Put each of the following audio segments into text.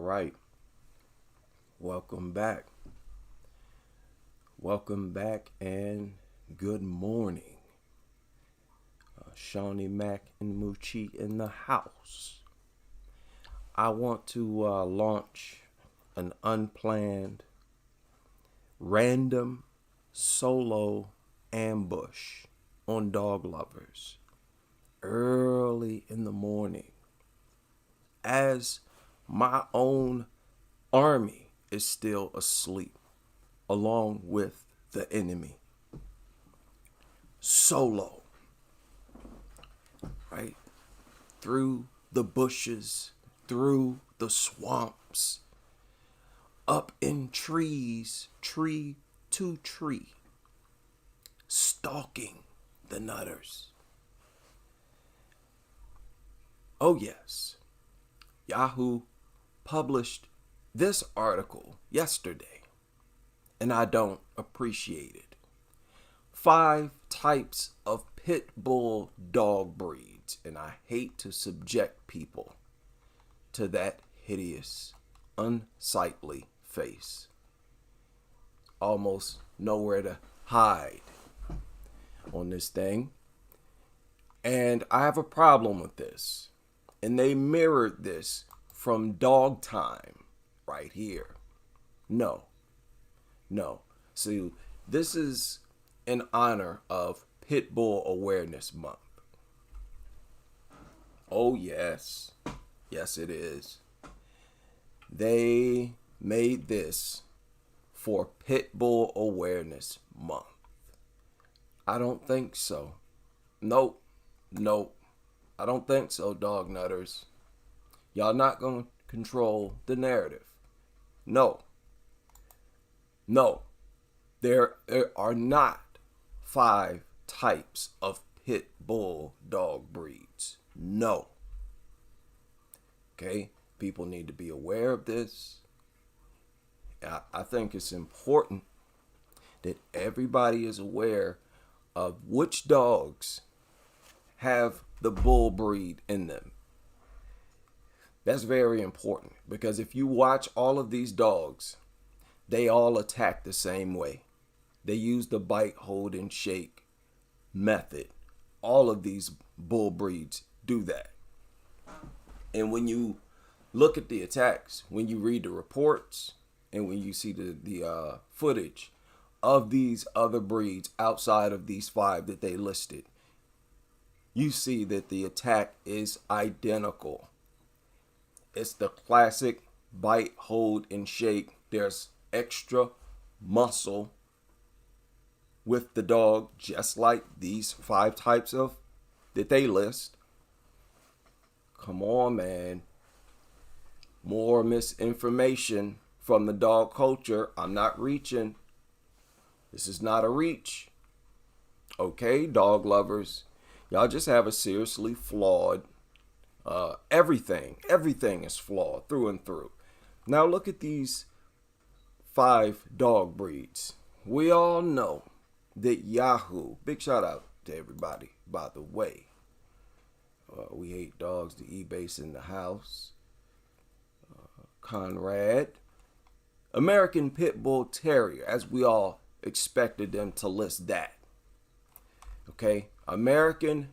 right. Welcome back. Welcome back and good morning. Shawnee Mac and Moochie in the house. I want to launch an unplanned, random, solo ambush on dog lovers early in the morning as my own army is still asleep along with the enemy. Solo, right? Through the bushes, through the swamps, up in trees, tree to tree, stalking the nutters. Oh yes, Yahoo published this article yesterday, and I don't appreciate it. 5 types of pit bull dog breeds, and I hate to subject people to that hideous, unsightly face. Almost nowhere to hide on this thing. And I have a problem with this. And they mirrored this from Dog Time right here. No. See, this is in honor of Pitbull Awareness Month. Oh, yes. Yes, it is. They made this for Pitbull Awareness Month. I don't think so. Nope. I don't think so, dog nutters. Y'all not going to control the narrative. No. There are not 5 types of pit bull dog breeds. No. Okay? People need to be aware of this. I think it's important that everybody is aware of which dogs have the bull breed in them. That's very important because if you watch all of these dogs, they all attack the same way. They use the bite, hold, and shake method. All of these bull breeds do that. And when you look at the attacks, when you read the reports, and when you see the footage of these other breeds outside of these 5 that they listed, you see that the attack is identical. It's the classic bite, hold, and shake. There's extra muscle with the dog, just like these 5 types of that they list. Come on, man. More misinformation from the dog culture. I'm not reaching. This is not a reach. Okay, dog lovers. Y'all just have a seriously flawed, everything is flawed through and through. Now look at these 5 dog breeds. We all know that Yahoo, big shout out to everybody, by the way. We hate dogs, the E-base in the house. Conrad. American Pit Bull Terrier, as we all expected them to list that. Okay, American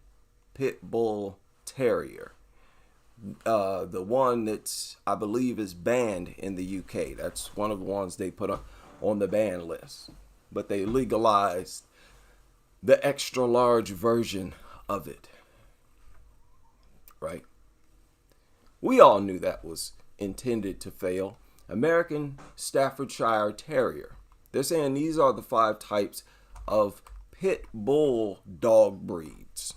Pit Bull Terrier. The one that's, I believe, is banned in the UK. That's one of the ones they put on the ban list. But they legalized the extra large version of it. Right? We all knew that was intended to fail. American Staffordshire Terrier. They're saying these are the 5 types of pit bull dog breeds.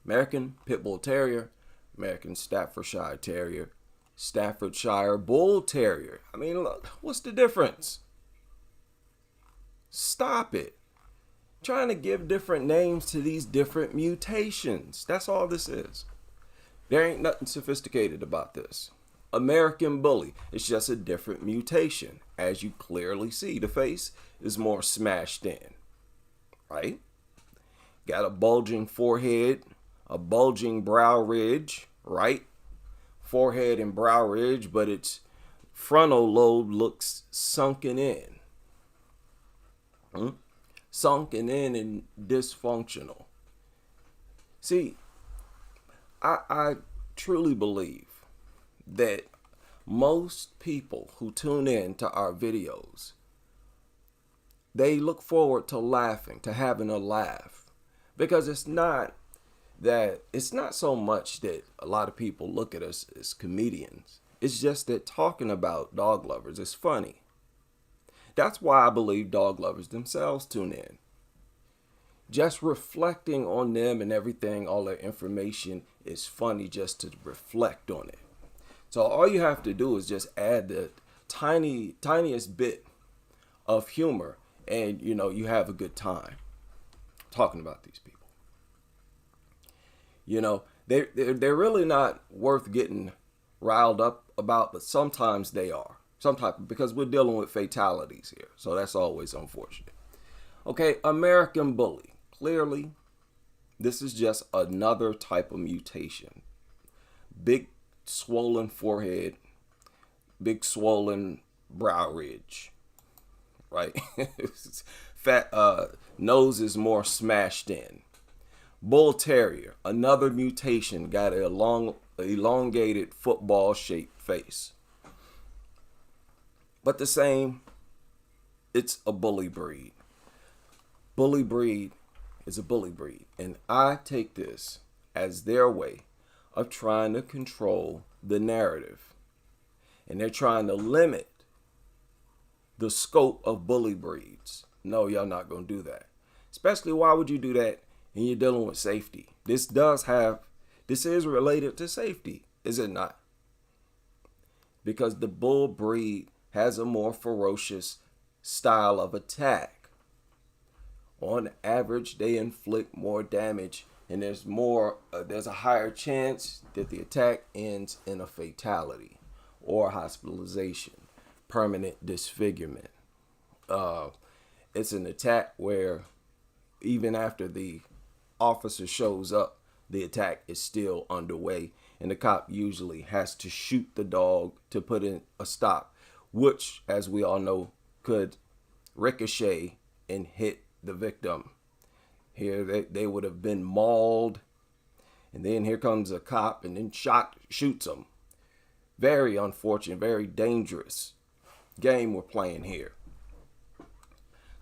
American Pit Bull Terrier, American Staffordshire Terrier, Staffordshire Bull Terrier. I mean, look, what's the difference? Stop it. Trying to give different names to these different mutations. That's all this is. There ain't nothing sophisticated about this. American Bully. It's just a different mutation. As you clearly see, the face is more smashed in. Right? Got a bulging forehead, a bulging brow ridge, right? forehead and brow ridge, but its frontal lobe looks sunken in. Sunken in and dysfunctional. See, I truly believe that most people who tune in to our videos, they look forward to laughing, to having a laugh, because it's not so much that a lot of people look at us as comedians. It's just that talking about dog lovers is funny. That's why I believe dog lovers themselves tune in. Just reflecting on them and everything, all their information is funny just to reflect on it. So all you have to do is just add the tiniest bit of humor, and you have a good time talking about these people. They're really not worth getting riled up about, but sometimes they are. Because we're dealing with fatalities here, so that's always unfortunate. Okay, American bully. Clearly, this is just another type of mutation. Big swollen forehead, big swollen brow ridge, right? Fat nose is more smashed in. Bull Terrier, another mutation, got a elongated football-shaped face. But the same, it's a bully breed. Bully breed is a bully breed. And I take this as their way of trying to control the narrative. And they're trying to limit the scope of bully breeds. No, y'all not going to do that. Especially, why would you do that when you're dealing with safety? This is related to safety, is it not? Because the bull breed has a more ferocious style of attack. On average, they inflict more damage, and there's a higher chance that the attack ends in a fatality or hospitalization, permanent disfigurement. It's an attack where even after the officer shows up, the attack is still underway, and the cop usually has to shoot the dog to put in a stop, which, as we all know, could ricochet and hit the victim. Here they would have been mauled, and then here comes a cop and then shoots them. Very unfortunate, very dangerous game we're playing here.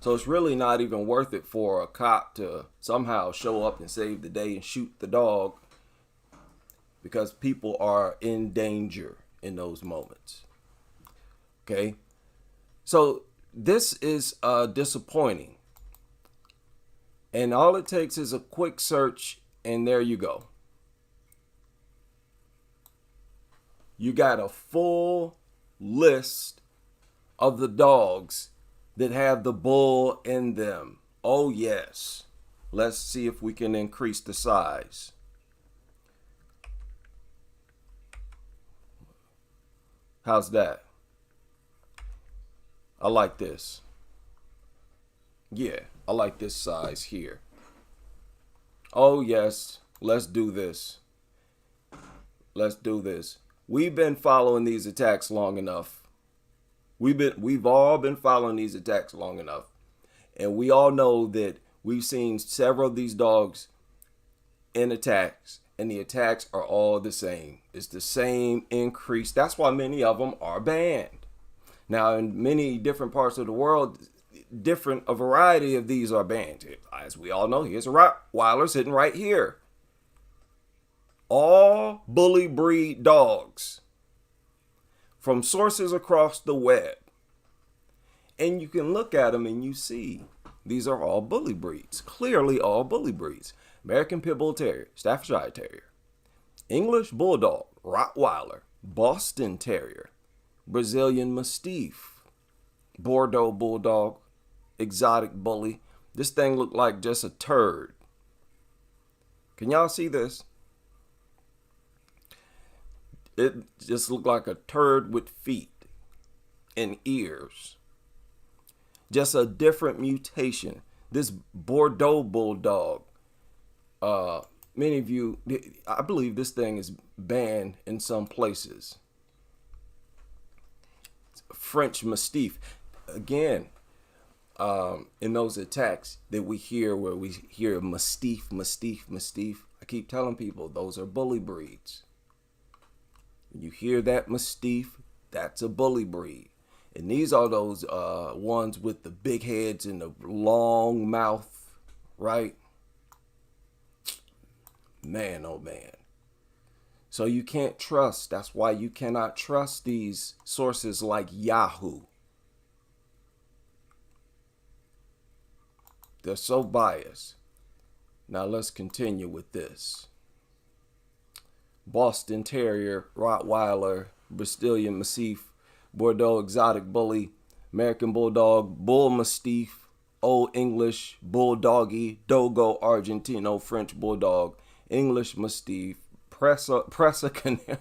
So it's really not even worth it for a cop to somehow show up and save the day and shoot the dog, because people are in danger in those moments. Okay, so this is disappointing. And all it takes is a quick search, and there you go. You got a full list of the dogs that have the bull in them. Oh, yes. Let's see if we can increase the size. How's that? I like this. Yeah, I like this size here. Oh, yes. Let's do this. Let's do this. We've been following these attacks long enough. We've all been following these attacks long enough. And we all know that we've seen several of these dogs in attacks, and the attacks are all the same. It's the same increase. That's why many of them are banned. Now, in many different parts of the world, a variety of these are banned. As we all know, here's a Rottweiler sitting right here. All bully breed dogs from sources across the web. And you can look at them and you see these are all bully breeds. Clearly all bully breeds. American Pitbull Terrier, Staffordshire Terrier, English Bulldog, Rottweiler, Boston Terrier, Brazilian Mastiff, Bordeaux Bulldog, exotic bully. This thing looked like just a turd. Can y'all see this? It just looked like a turd with feet and ears. Just a different mutation. This Bordeaux Bulldog many of you, I believe this thing is banned in some places. French Mastiff. Again, in those attacks that we hear where we hear Mastiff, Mastiff, Mastiff, I keep telling people those are bully breeds. When you hear that Mastiff, that's a bully breed. And these are those ones with the big heads and the long mouth, right? Man, oh man. So you can't trust. That's why you cannot trust these sources like Yahoo. They're so biased. Now let's continue with this. Boston Terrier, Rottweiler, Brazilian Mastiff, Bordeaux Exotic Bully, American Bulldog, Bull Mastiff, Old English Bulldoggy, Dogo Argentino, French Bulldog, English Mastiff, Pressa Canary.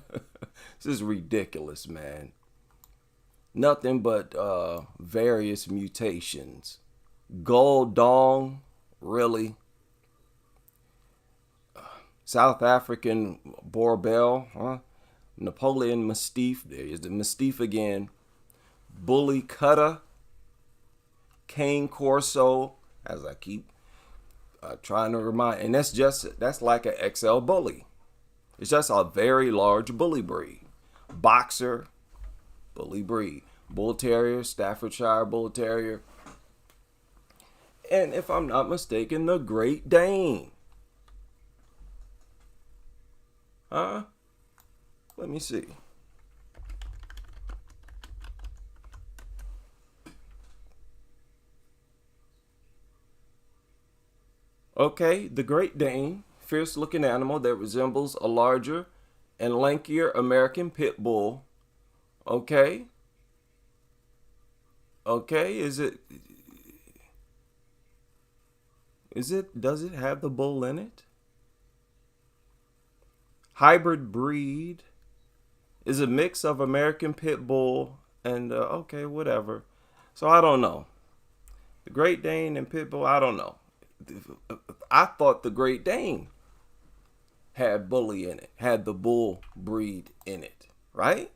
This is ridiculous, man. Nothing but various mutations. Gold Dong, really? South African Borbell, huh? Napoleon Mastiff, there is the Mastiff again. Bully Cutter, Cane Corso, as I keep trying to remind, and that's like an XL bully. It's just a very large bully breed. Boxer, bully breed. Bull Terrier, Staffordshire Bull Terrier. And if I'm not mistaken, the Great Dane. Huh? Let me see. Okay, the Great Dane, fierce-looking animal that resembles a larger and lankier American pit bull. Okay. Okay, does it have the bull in it? Hybrid breed is a mix of American pit bull and okay, whatever. So I don't know. The Great Dane and pit bull, I don't know. I thought the Great Dane had bully in it, had the bull breed in it, right?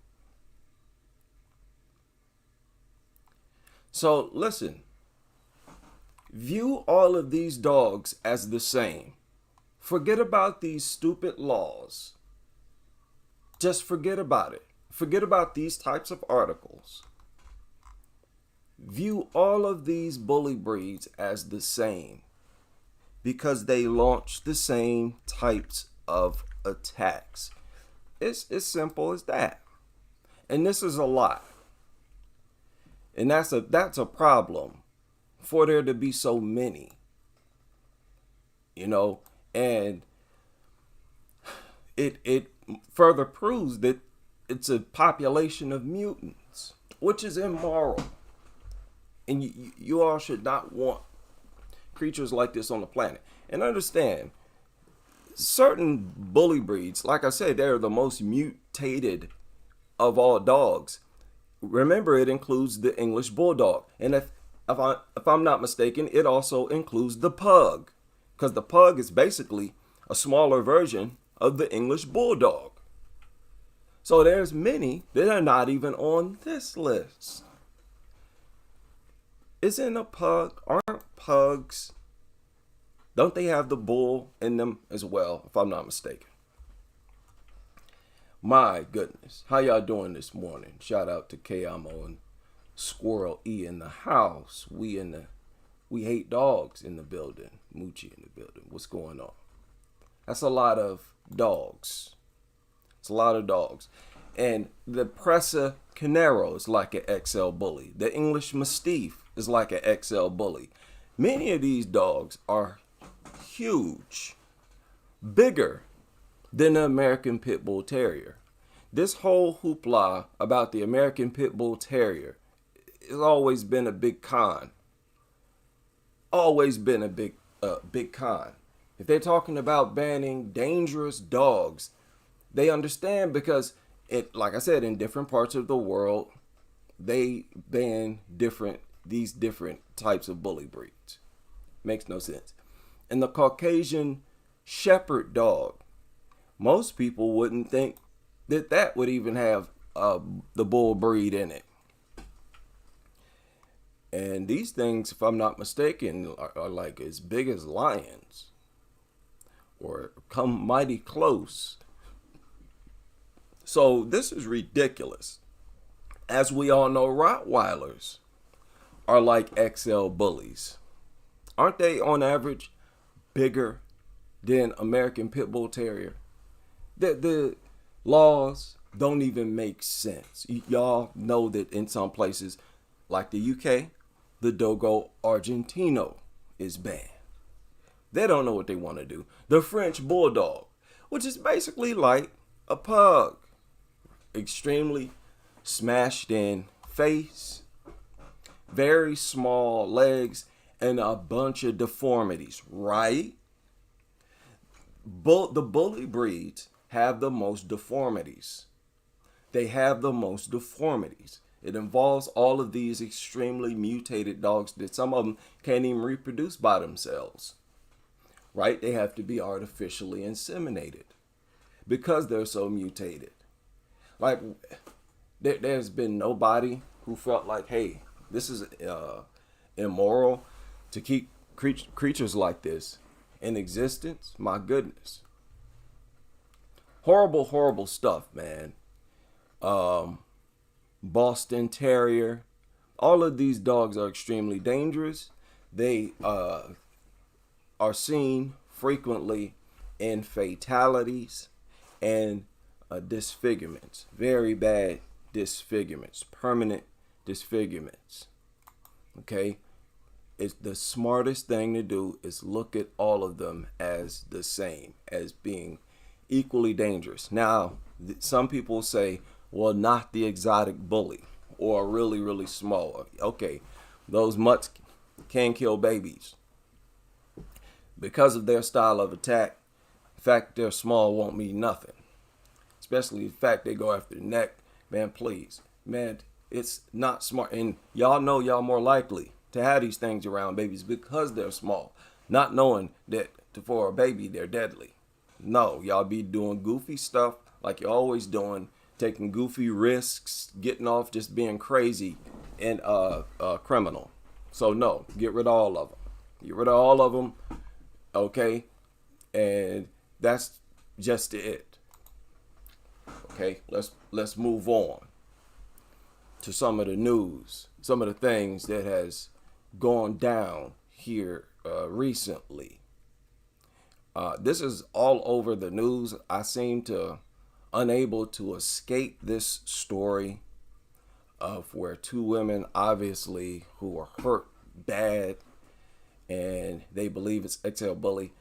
So listen, view all of these dogs as the same. Forget about these stupid laws. Just forget about it. Forget about these types of articles. View all of these bully breeds as the same because they launch the same types of attacks. It's as simple as that. And this is a lot. And that's a problem for there to be so many. You know, and it further proves that it's a population of mutants, which is immoral. And you all should not want creatures like this on the planet. And understand, certain bully breeds, like I said, they're the most mutated of all dogs. Remember, it includes the English Bulldog. And if I'm not mistaken, it also includes the Pug. Because the Pug is basically a smaller version of the English Bulldog. So there's many that are not even on this list. Isn't a pug, aren't pugs, don't they have the bull in them as well, if I'm not mistaken? My goodness, how y'all doing this morning? Shout out to K-Amo and Squirrel E in the house. We hate dogs in the building. Moochie in the building. What's going on? That's a lot of dogs. It's a lot of dogs. And the Pressa Canaro is like an XL bully. The English Mastiff is like an XL bully. Many of these dogs are huge, bigger than the American Pit Bull Terrier. This whole hoopla about the American Pit Bull Terrier has always been a big con. Always been a big con. If they're talking about banning dangerous dogs, they understand because like I said, in different parts of the world, they ban these different types of bully breeds. Makes no sense. And the Caucasian shepherd dog. Most people wouldn't think that that would even have the bull breed in it. And these things, if I'm not mistaken, are like as big as lions or come mighty close. So this is ridiculous. As we all know, Rottweilers are like XL bullies. Aren't they on average bigger than American Pitbull Terrier? The laws don't even make sense. Y'all know that in some places, like the UK, the Dogo Argentino is banned. They don't know what they want to do. The French Bulldog, which is basically like a pug. Extremely smashed in face, very small legs, and a bunch of deformities, right? The bully breeds have the most deformities. They have the most deformities. It involves all of these extremely mutated dogs that some of them can't even reproduce by themselves, right? They have to be artificially inseminated because they're so mutated. Like, there's been nobody who felt like, hey, this is immoral to keep creatures like this in existence. My goodness. Horrible, horrible stuff, man. Boston Terrier. All of these dogs are extremely dangerous. They are seen frequently in fatalities and disfigurements. Very bad disfigurements. Permanent disfigurements. Okay? It's the smartest thing to do is look at all of them as the same, as being equally dangerous. Now, some people say, well, not the exotic bully or really, really small. Okay, those mutts can kill babies. Because of their style of attack, the fact they're small won't mean nothing. Especially the fact they go after the neck. Man, please. Man, it's not smart. And y'all know y'all more likely to have these things around babies because they're small. Not knowing that for a baby, they're deadly. No, y'all be doing goofy stuff like you're always doing. Taking goofy risks, getting off just being crazy and criminal. So no, get rid of all of them. Get rid of all of them, okay? And that's just it. Okay, let's move on to some of the news, some of the things that has gone down here recently. This is all over the news. I seem to unable to escape this story of where two women, obviously, who were hurt bad and they believe it's XL bully.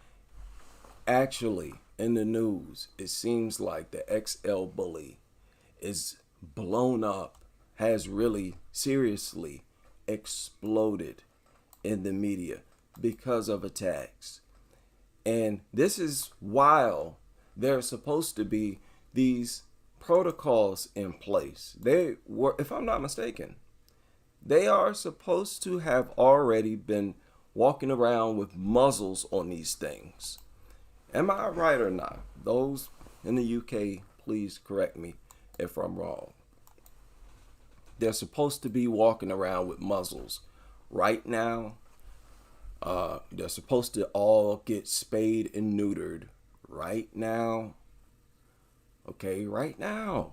Actually, in the news, it seems like the XL bully is blown up, has really seriously exploded in the media because of attacks. And this is while there's supposed to be these protocols in place. They were, if I'm not mistaken, they are supposed to have already been walking around with muzzles on these things. Am I right or not? Those in the UK, please correct me if I'm wrong. They're supposed to be walking around with muzzles right now. They're supposed to all get spayed and neutered right now. Okay, right now.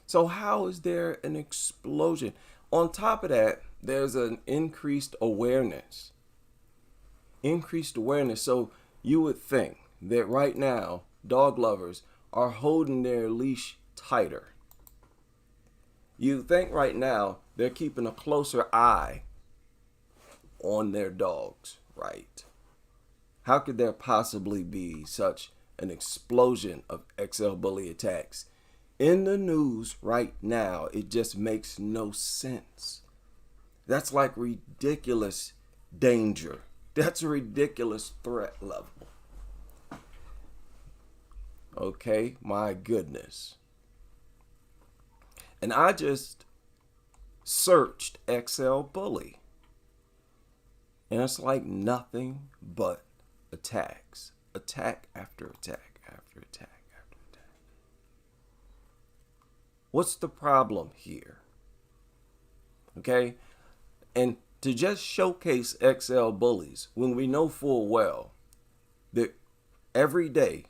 So how is there an explosion? On top of that, there's an increased awareness. Increased awareness. So you would think that right now, dog lovers are holding their leash tighter. You think right now they're keeping a closer eye on their dogs, right? How could there possibly be such an explosion of XL bully attacks in the news right now? It just makes no sense. That's like ridiculous danger. That's a ridiculous threat level. Okay, my goodness. And I just searched XL bully. And it's like nothing but attacks. attack after attack after attack after attack. What's the problem here? Okay? And to just showcase XL bullies when we know full well that every day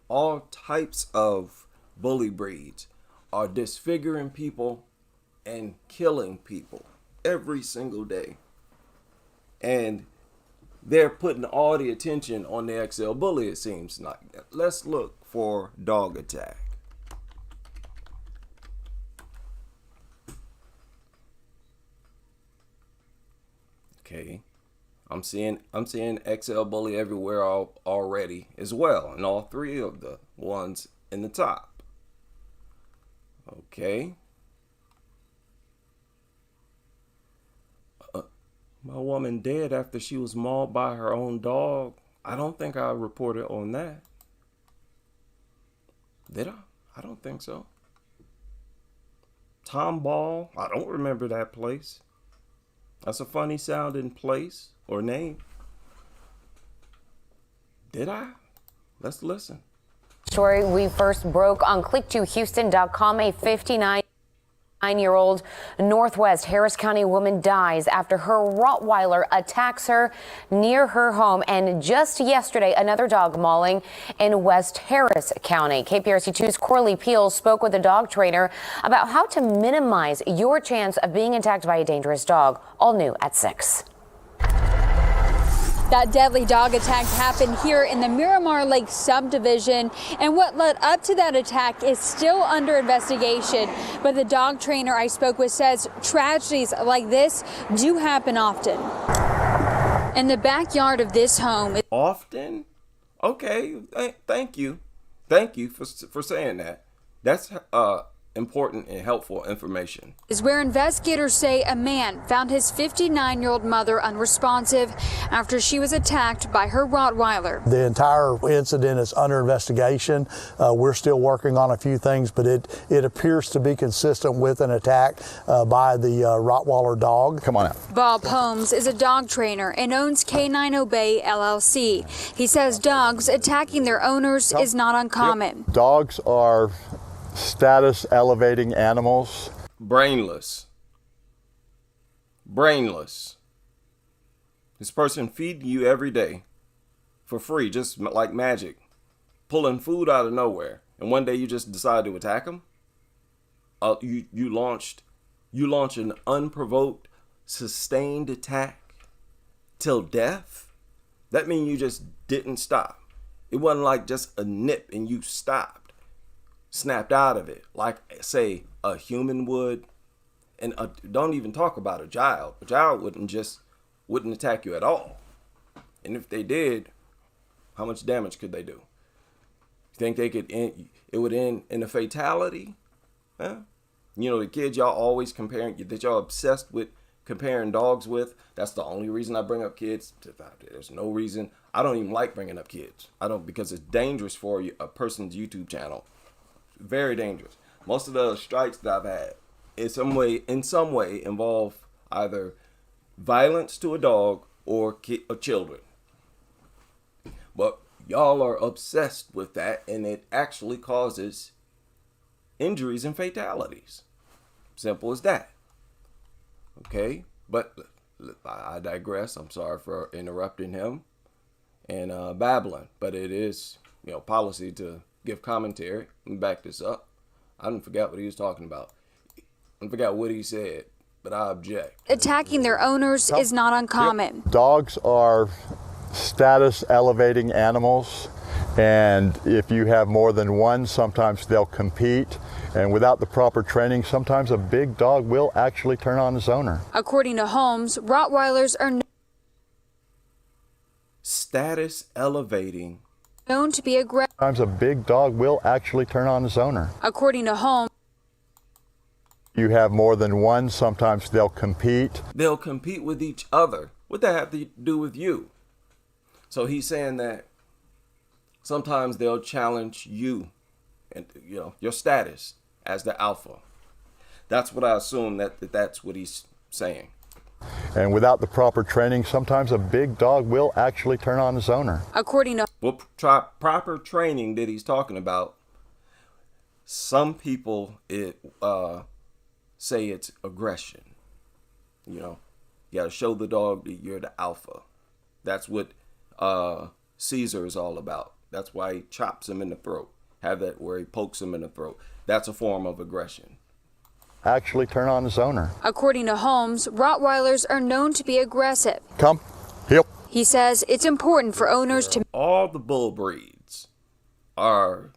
all types of bully breeds are disfiguring people and killing people every single day. And they're putting all the attention on the XL bully, it seems like. Let's look for dog attack. Okay. I'm seeing XL bully everywhere already as well, and all three of the ones in the top. Okay. My woman dead after she was mauled by her own dog. I don't think I reported on that. Did I? I don't think so. Tomball. I don't remember that place. That's a funny sounding place or name. Did I? Let's listen. Story we first broke on click2houston.com. A 59-year-old Northwest Harris County woman dies after her Rottweiler attacks her near her home. And just yesterday, another dog mauling in West Harris County. KPRC2's Corley Peel spoke with a dog trainer about how to minimize your chance of being attacked by a dangerous dog. All new at 6. That deadly dog attack happened here in the Miramar Lake subdivision, and what led up to that attack is still under investigation. But the dog trainer I spoke with says tragedies like this do happen often. In the backyard of this home. Often? Okay, thank you. Thank you for saying that. That's important and helpful information. Is where investigators say a man found his 59-year-old mother unresponsive after she was attacked by her Rottweiler. The entire incident is under investigation. We're still working on a few things, but it appears to be consistent with an attack by the Rottweiler dog. Come on out. Bob Holmes is a dog trainer and owns K9 Obey LLC. He says dogs attacking their owners is not uncommon. Yep. Dogs are status elevating animals. Brainless. This person feeding you every day for free, just like magic, pulling food out of nowhere, and one day you just decide to attack them. You launch an unprovoked, sustained attack till death. That means you just didn't stop. It wasn't like just a nip and you stopped. Snapped out of it, like say a human would. And don't even talk about a child. A child wouldn't attack you at all. And if they did, how much damage could they do? You think it would end in a fatality? Huh? You know, the kids y'all always comparing, that y'all obsessed with comparing dogs with, that's the only reason I bring up kids. There's no reason. I don't even like bringing up kids. Because it's dangerous for a person's YouTube channel. Very dangerous. Most of the strikes that I've had in some way involve either violence to a dog or children. But y'all are obsessed with that, and it actually causes injuries and fatalities. Simple as that. Okay, but I digress. I'm sorry for interrupting him and babbling, but it is policy to give commentary and back this up. I didn't forget what he was talking about. I forgot what he said, but I object. Attacking their owners is not uncommon. Yep. Dogs are status elevating animals, and if you have more than one, sometimes they'll compete. And without the proper training, sometimes a big dog will actually turn on his owner. According to Holmes, Rottweilers are status elevating, known to be aggressive. Sometimes a big dog will actually turn on his owner. According to Holmes, you have more than one, sometimes they'll compete. They'll compete with each other. What that have to do with you? So he's saying that sometimes they'll challenge you and your status as the alpha. That's what I assume that's what he's saying. And without the proper training, sometimes a big dog will actually turn on its owner. According to What proper training that he's talking about? Some people say it's aggression. You know, you got to show the dog that you're the alpha. That's what Caesar is all about. That's why he chops him in the throat. Have that where he pokes him in the throat. That's a form of aggression. Actually turn on its owner. According to Holmes, Rottweilers are known to be aggressive. Come, heel. He says it's important for owners to All the bull breeds are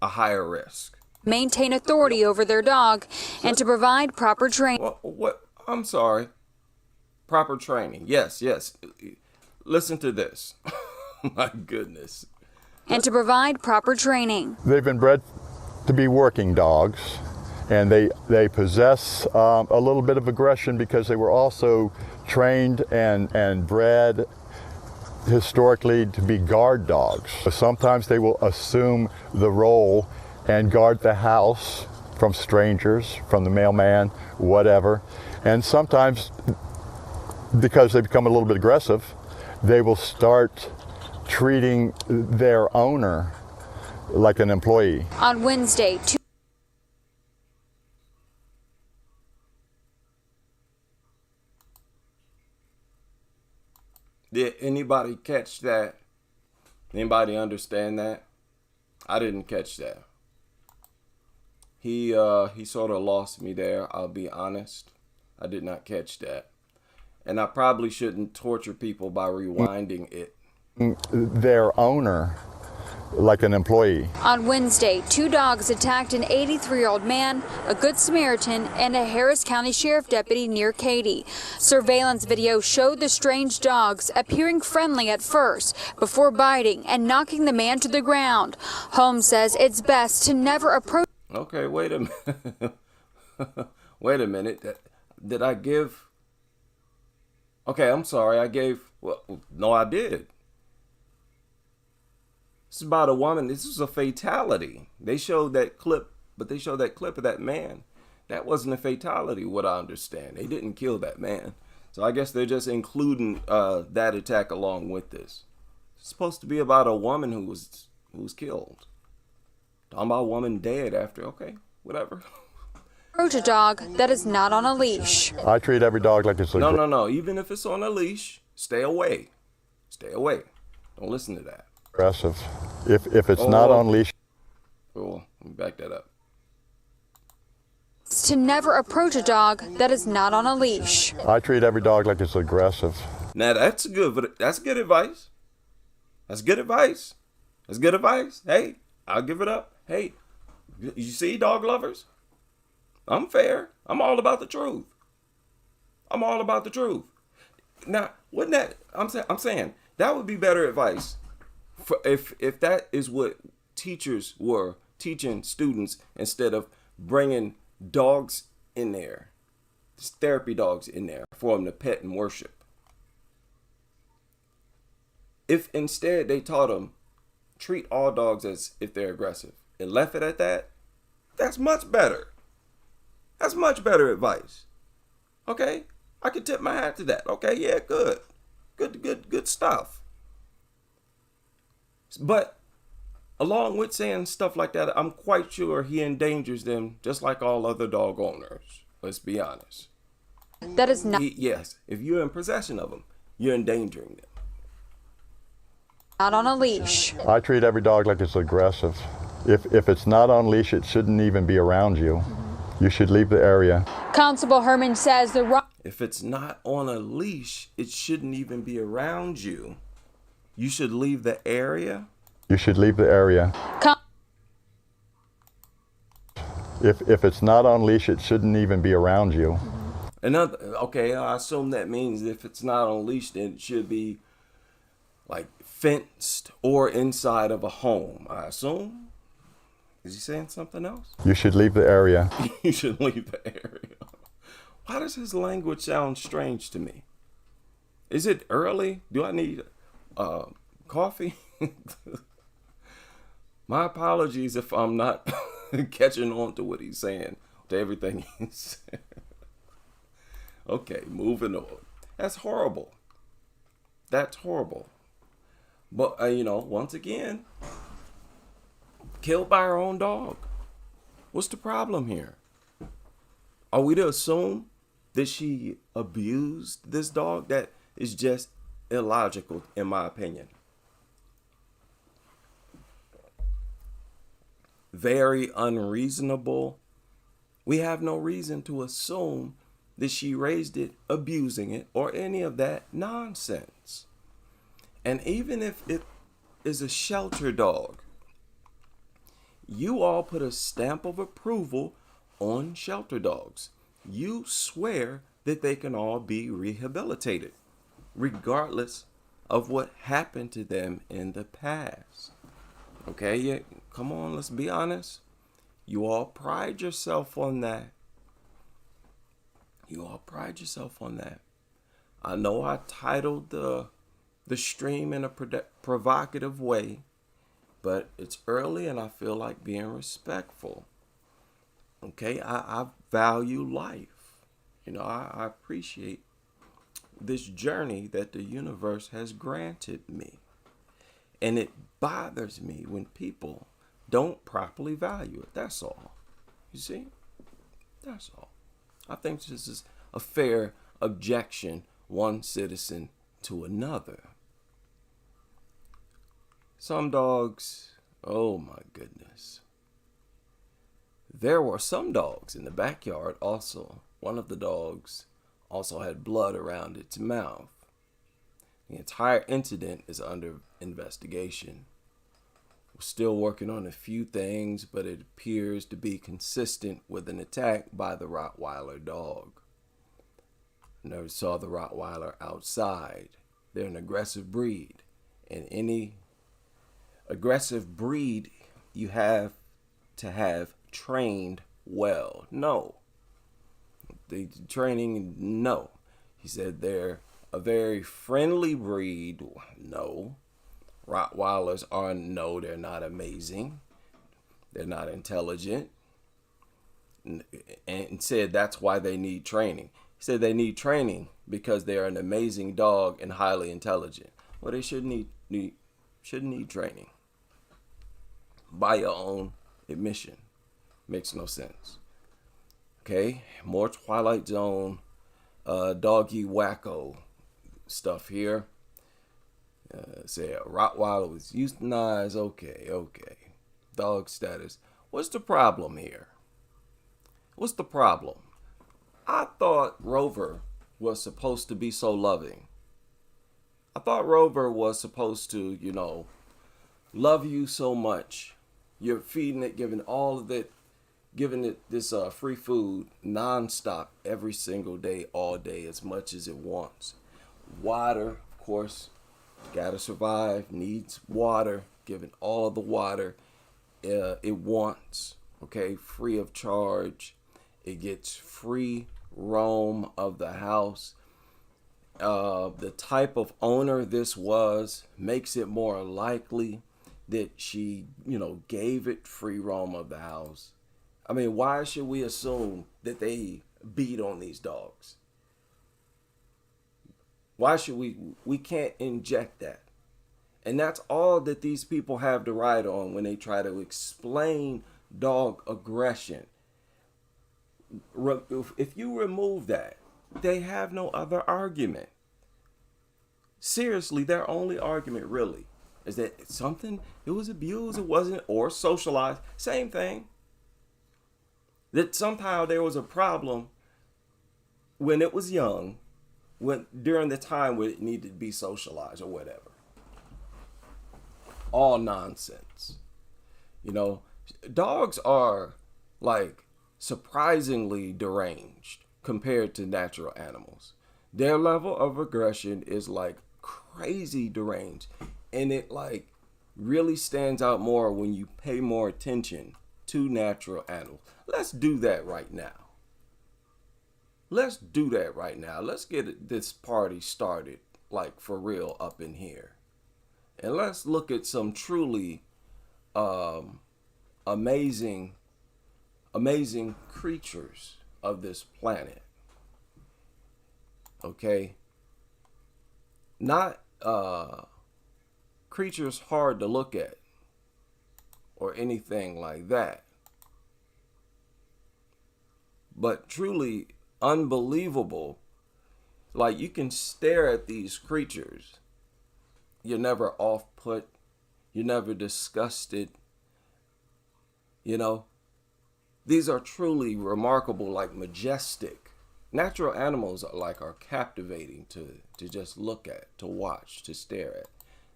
a higher risk. maintain authority over their dog and to provide proper training. What? I'm sorry. Proper training. Yes. Listen to this. My goodness. And to provide proper training. They've been bred to be working dogs, and they possess a little bit of aggression because they were also trained and bred historically to be guard dogs. Sometimes they will assume the role and guard the house from strangers, from the mailman, whatever. And sometimes, because they become a little bit aggressive, they will start treating their owner like an employee. On Wednesday, Did anybody catch that? Anybody understand that? I didn't catch that. He sort of lost me there, I'll be honest. I did not catch that. And I probably shouldn't torture people by rewinding it. Their owner like an employee. On Wednesday, 2 dogs attacked an 83-year-old man, a Good Samaritan, and a Harris County Sheriff deputy near Katy. Surveillance video showed the strange dogs appearing friendly at first before biting and knocking the man to the ground. Holmes says it's best to never approach. Okay, wait a minute. Wait a minute. Did I give? Okay, I'm sorry. I gave. Well, no, I did. This is about a woman. This is a fatality. They showed that clip, but they showed that clip of that man. That wasn't a fatality, what I understand. They didn't kill that man. So I guess they're just including that attack along with this. It's supposed to be about a woman who was killed. Talking about a woman dead after. Okay, whatever. Approach a dog that is not on a leash. I treat every dog like it's a... No. Even if it's on a leash, stay away. Stay away. Don't listen to that. Aggressive. If it's not on leash. Oh, let me back that up. It's to never approach a dog that is not on a leash. I treat every dog like it's aggressive. Now that's good advice. That's good advice. That's good advice. Hey, I'll give it up. Hey, you see, dog lovers? I'm fair. I'm all about the truth. I'm all about the truth. Now, wouldn't that? I'm saying that would be better advice. If that is what teachers were teaching students instead of bringing dogs in there, therapy dogs in there for them to pet and worship. If instead they taught them treat all dogs as if they're aggressive and left it at that, that's much better. That's much better advice. Okay, I can tip my hat to that. Okay, yeah, good stuff. But along with saying stuff like that, I'm quite sure he endangers them just like all other dog owners. Let's be honest. That is not. Yes, if you're in possession of them, you're endangering them. Not on a leash. I treat every dog like it's aggressive. If it's not on leash, it shouldn't even be around you. You should leave the area. Constable Herman says if it's not on a leash, it shouldn't even be around you. You should leave the area? You should leave the area. If it's not on leash, it shouldn't even be around you. Okay, I assume that means if it's not on leash, then it should be like fenced or inside of a home, I assume. Is he saying something else? You should leave the area. You should leave the area. Why does his language sound strange to me? Is it early? Do I need coffee? My apologies if I'm not catching on to what he's saying, to everything he's saying. Okay, moving on. That's horrible. That's horrible. But, once again, killed by her own dog. What's the problem here? Are we to assume that she abused this dog? That is just illogical, in my opinion. Very unreasonable. We have no reason to assume that she raised it abusing it or any of that nonsense. And even if it is a shelter dog, you all put a stamp of approval on shelter dogs. You swear that they can all be rehabilitated, regardless of what happened to them in the past. Okay, yeah, come on, let's be honest. You all pride yourself on that. You all pride yourself on that. I know I titled the stream in a provocative way, but it's early and I feel like being respectful. Okay, I value life. I appreciate this journey that the universe has granted me. And it bothers me when people don't properly value it. That's all. You see? That's all. I think this is a fair objection, one citizen to another. Some dogs, oh my goodness. There were some dogs in the backyard also. One of the dogs also had blood around its mouth. The entire incident is under investigation. We're still working on a few things, but it appears to be consistent with an attack by the Rottweiler dog. I never saw the Rottweiler outside. They're an aggressive breed. And any aggressive breed, you have to have trained well. No. The training, no. He said they're a very friendly breed. No. Rottweilers are, no, they're not amazing. They're not intelligent. And said that's why they need training. He said they need training because they're an amazing dog and highly intelligent. Well, they shouldn't need training. By your own admission. Makes no sense. Okay, more Twilight Zone doggy wacko stuff here. Say a Rottweiler was euthanized. Okay. Dog status. What's the problem here? What's the problem? I thought Rover was supposed to be so loving. I thought Rover was supposed to, love you so much. You're feeding it, giving it this free food nonstop every single day, all day, as much as it wants. Water, of course, gotta survive, needs water, giving all the water it wants, okay, free of charge. It gets free roam of the house. The type of owner this was makes it more likely that she, gave it free roam of the house. I mean, why should we assume that they beat on these dogs? Why should we can't inject that. And that's all that these people have to ride on when they try to explain dog aggression. If you remove that, they have no other argument. Seriously, their only argument really is that it's something, it was abused, it wasn't, or socialized. Same thing. That somehow there was a problem when it was young, during the time when it needed to be socialized or whatever. All nonsense. Dogs are like surprisingly deranged compared to natural animals. Their level of aggression is like crazy deranged, and it like really stands out more when you pay more attention to natural animals. Let's do that right now. Let's get this party started, like for real, up in here. And let's look at some truly amazing creatures of this planet. Okay? Not creatures hard to look at or anything like that, but truly unbelievable. Like, you can stare at these creatures, you're never off put, you're never disgusted. You know, these are truly remarkable, like majestic. Natural animals are captivating to just look at, to watch, to stare at.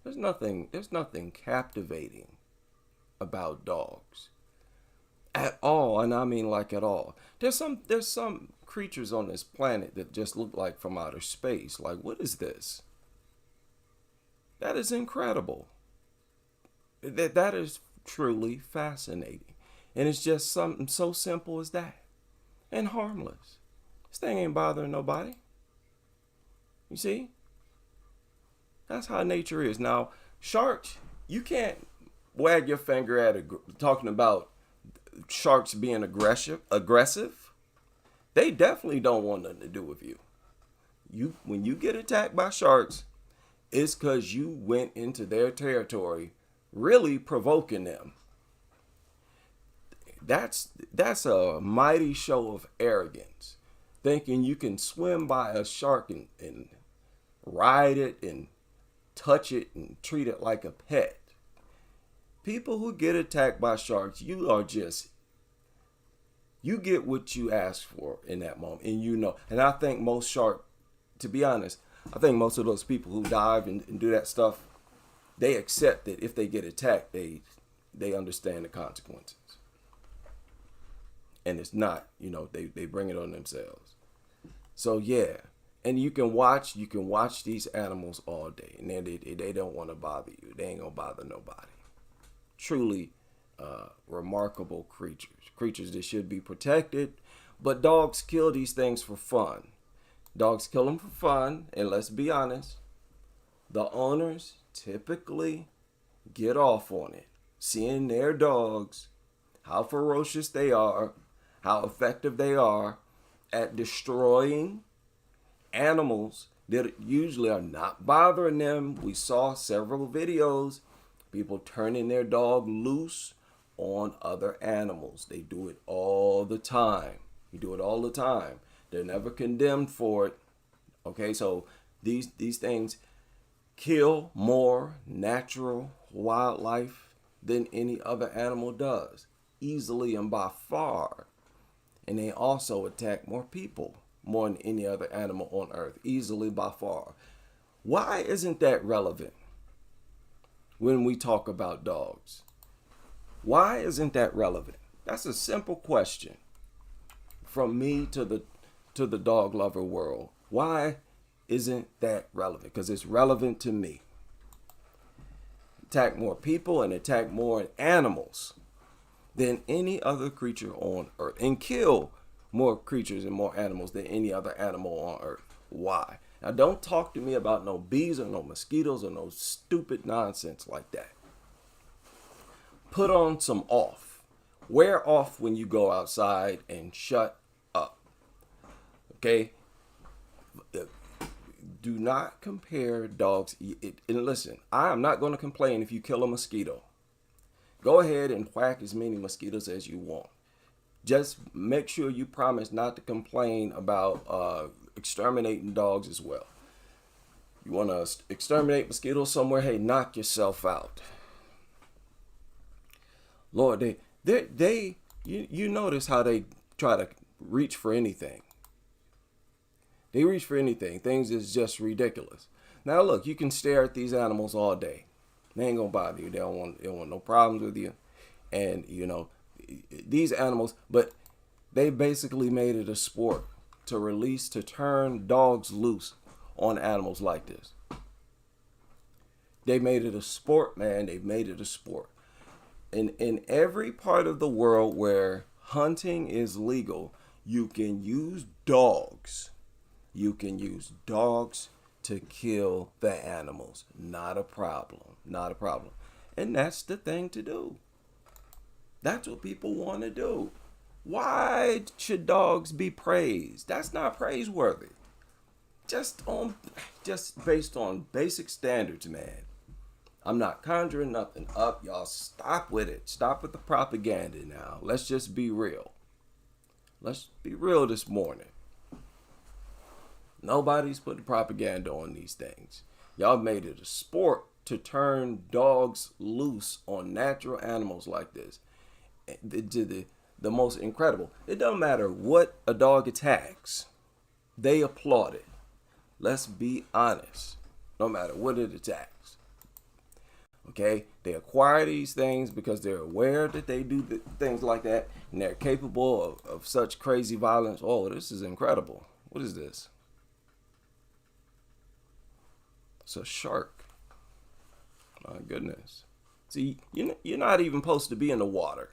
There's nothing captivating about dogs at all, and I mean like at all. There's some creatures on this planet that just look like from outer space. Like, what is this? That is incredible. That is truly fascinating. And it's just something so simple as that. And harmless. This thing ain't bothering nobody. You see? That's how nature is. Now, sharks, you can't wag your finger at talking about sharks being aggressive. They definitely don't want nothing to do with you. When you get attacked by sharks, it's because you went into their territory, really provoking them. That's a mighty show of arrogance, thinking you can swim by a shark and ride it and touch it and treat it like a pet. People who get attacked by sharks, you get what you ask for in that moment, and you know. And I think to be honest, I think most of those people who dive and do that stuff, they accept that if they get attacked, they understand the consequences. And it's not, they bring it on themselves. So yeah, and you can watch these animals all day, and they don't want to bother you. They ain't gonna bother nobody. Truly remarkable creatures that should be protected. But dogs kill these things for fun. Dogs kill them for fun, and let's be honest, the owners typically get off on it, seeing their dogs, how ferocious they are, how effective they are at destroying animals that usually are not bothering them. We saw several videos, people turning their dog loose on other animals. They do it all the time. They're never condemned for it. Okay, so these things kill more natural wildlife than any other animal does, easily and by far. And they also attack more people, more than any other animal on earth, easily by far. Why isn't that relevant when we talk about dogs? Why isn't that relevant? That's a simple question from me to the dog lover world. Why isn't that relevant? Because it's relevant to me. Attack more people and attack more animals than any other creature on earth, and kill more creatures and more animals than any other animal on earth. Why? Now, don't talk to me about no bees or no mosquitoes or no stupid nonsense like that. Put on some off. Wear off when you go outside and shut up. Okay? Do not compare dogs. And listen, I am not going to complain if you kill a mosquito. Go ahead and whack as many mosquitoes as you want. Just make sure you promise not to complain about exterminating dogs as well. You want to exterminate mosquitoes somewhere? Hey, knock yourself out. Lord, you notice how they try to reach for anything. They reach for anything. Things is just ridiculous. Now look, you can stare at these animals all day. They ain't gonna bother you. They don't want no problems with you. And these animals, but they basically made it a sport to turn dogs loose on animals like this. They made it a sport, man. They've made it a sport. In every part of the world where hunting is legal, you can use dogs. You can use dogs to kill the animals. Not a problem. Not a problem. And that's the thing to do. That's what people want to do. Why should dogs be praised? That's not praiseworthy. just based on basic standards, man. I'm not conjuring nothing up. Y'all stop with it. Stop with the propaganda now. Let's just be real. Let's be real this morning. Nobody's putting propaganda on these things. Y'all made it a sport to turn dogs loose on natural animals like this. The most incredible. It doesn't matter what a dog attacks. They applaud it. Let's be honest. No matter what it attacks. Okay? They acquire these things because they're aware that they do things like that, and they're capable of such crazy violence. Oh, this is incredible. What is this? It's a shark. My goodness. See, you're not even supposed to be in the water.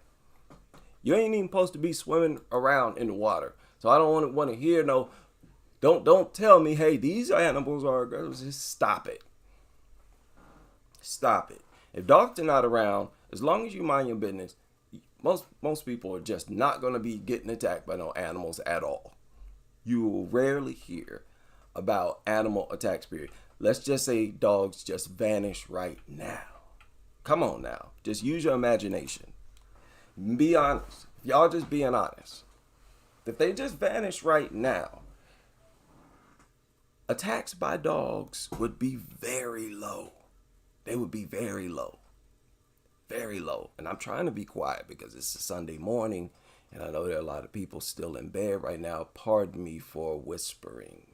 You ain't even supposed to be swimming around in the water. So I don't want to hear no, don't tell me, hey, these animals are aggressive. Just stop it. Stop it. If dogs are not around, as long as you mind your business, most people are just not going to be getting attacked by no animals at all. You will rarely hear about animal attacks, period. Let's just say dogs just vanish right now. Come on now. Just use your imagination. Be honest. Y'all just being honest. If they just vanish right now, attacks by dogs would be very low. They would be very low. Very low. And I'm trying to be quiet because it's a Sunday morning and I know there are a lot of people still in bed right now. Pardon me for whispering.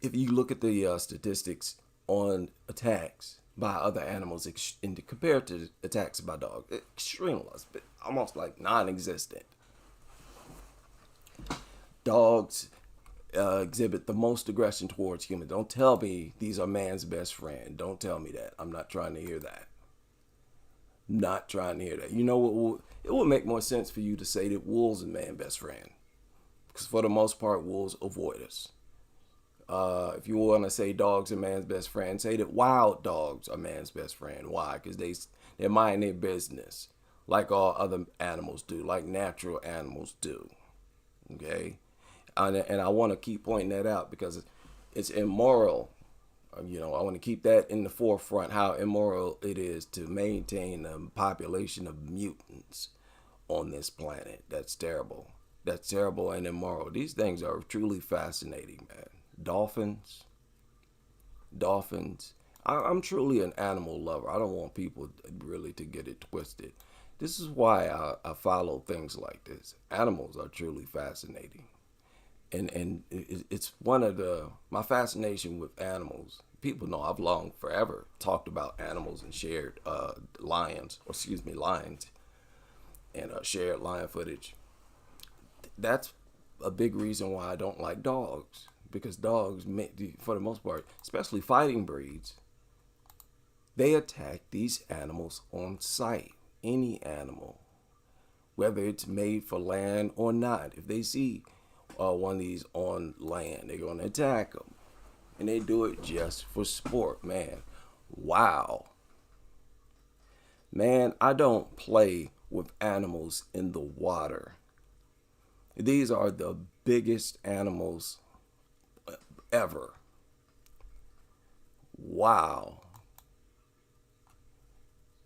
If you look at the statistics on attacks by other animals compared to attacks by dogs, extremely low, but almost like non-existent. Dogs exhibit the most aggression towards humans. Don't tell me these are man's best friend. Don't tell me that. I'm not trying to hear that. Not trying to hear that. You know what? It would make more sense for you to say that wolves are man's best friend, because for the most part, wolves avoid us. If you want to say dogs are man's best friend, say that wild dogs are man's best friend. Why? Because they mind their business like all other animals do, like natural animals do. Okay? And I want to keep pointing that out because it's immoral. You know, I want to keep that in the forefront, how immoral it is to maintain a population of mutants on this planet. That's terrible. That's terrible and immoral. These things are truly fascinating, man. Dolphins. I'm truly an animal lover. I don't want people really to get it twisted. This is why I follow things like this. Animals are truly fascinating. And it's one of my fascination with animals. People know I've long forever talked about animals and shared lions, and shared lion footage. That's a big reason why I don't like dogs. Because dogs, for the most part, especially fighting breeds, they attack these animals on sight. Any animal, whether it's made for land or not. If they see one of these on land, they're going to attack them. And they do it just for sport, man. Wow. Man, I don't play with animals in the water. These are the biggest animals ever. Wow.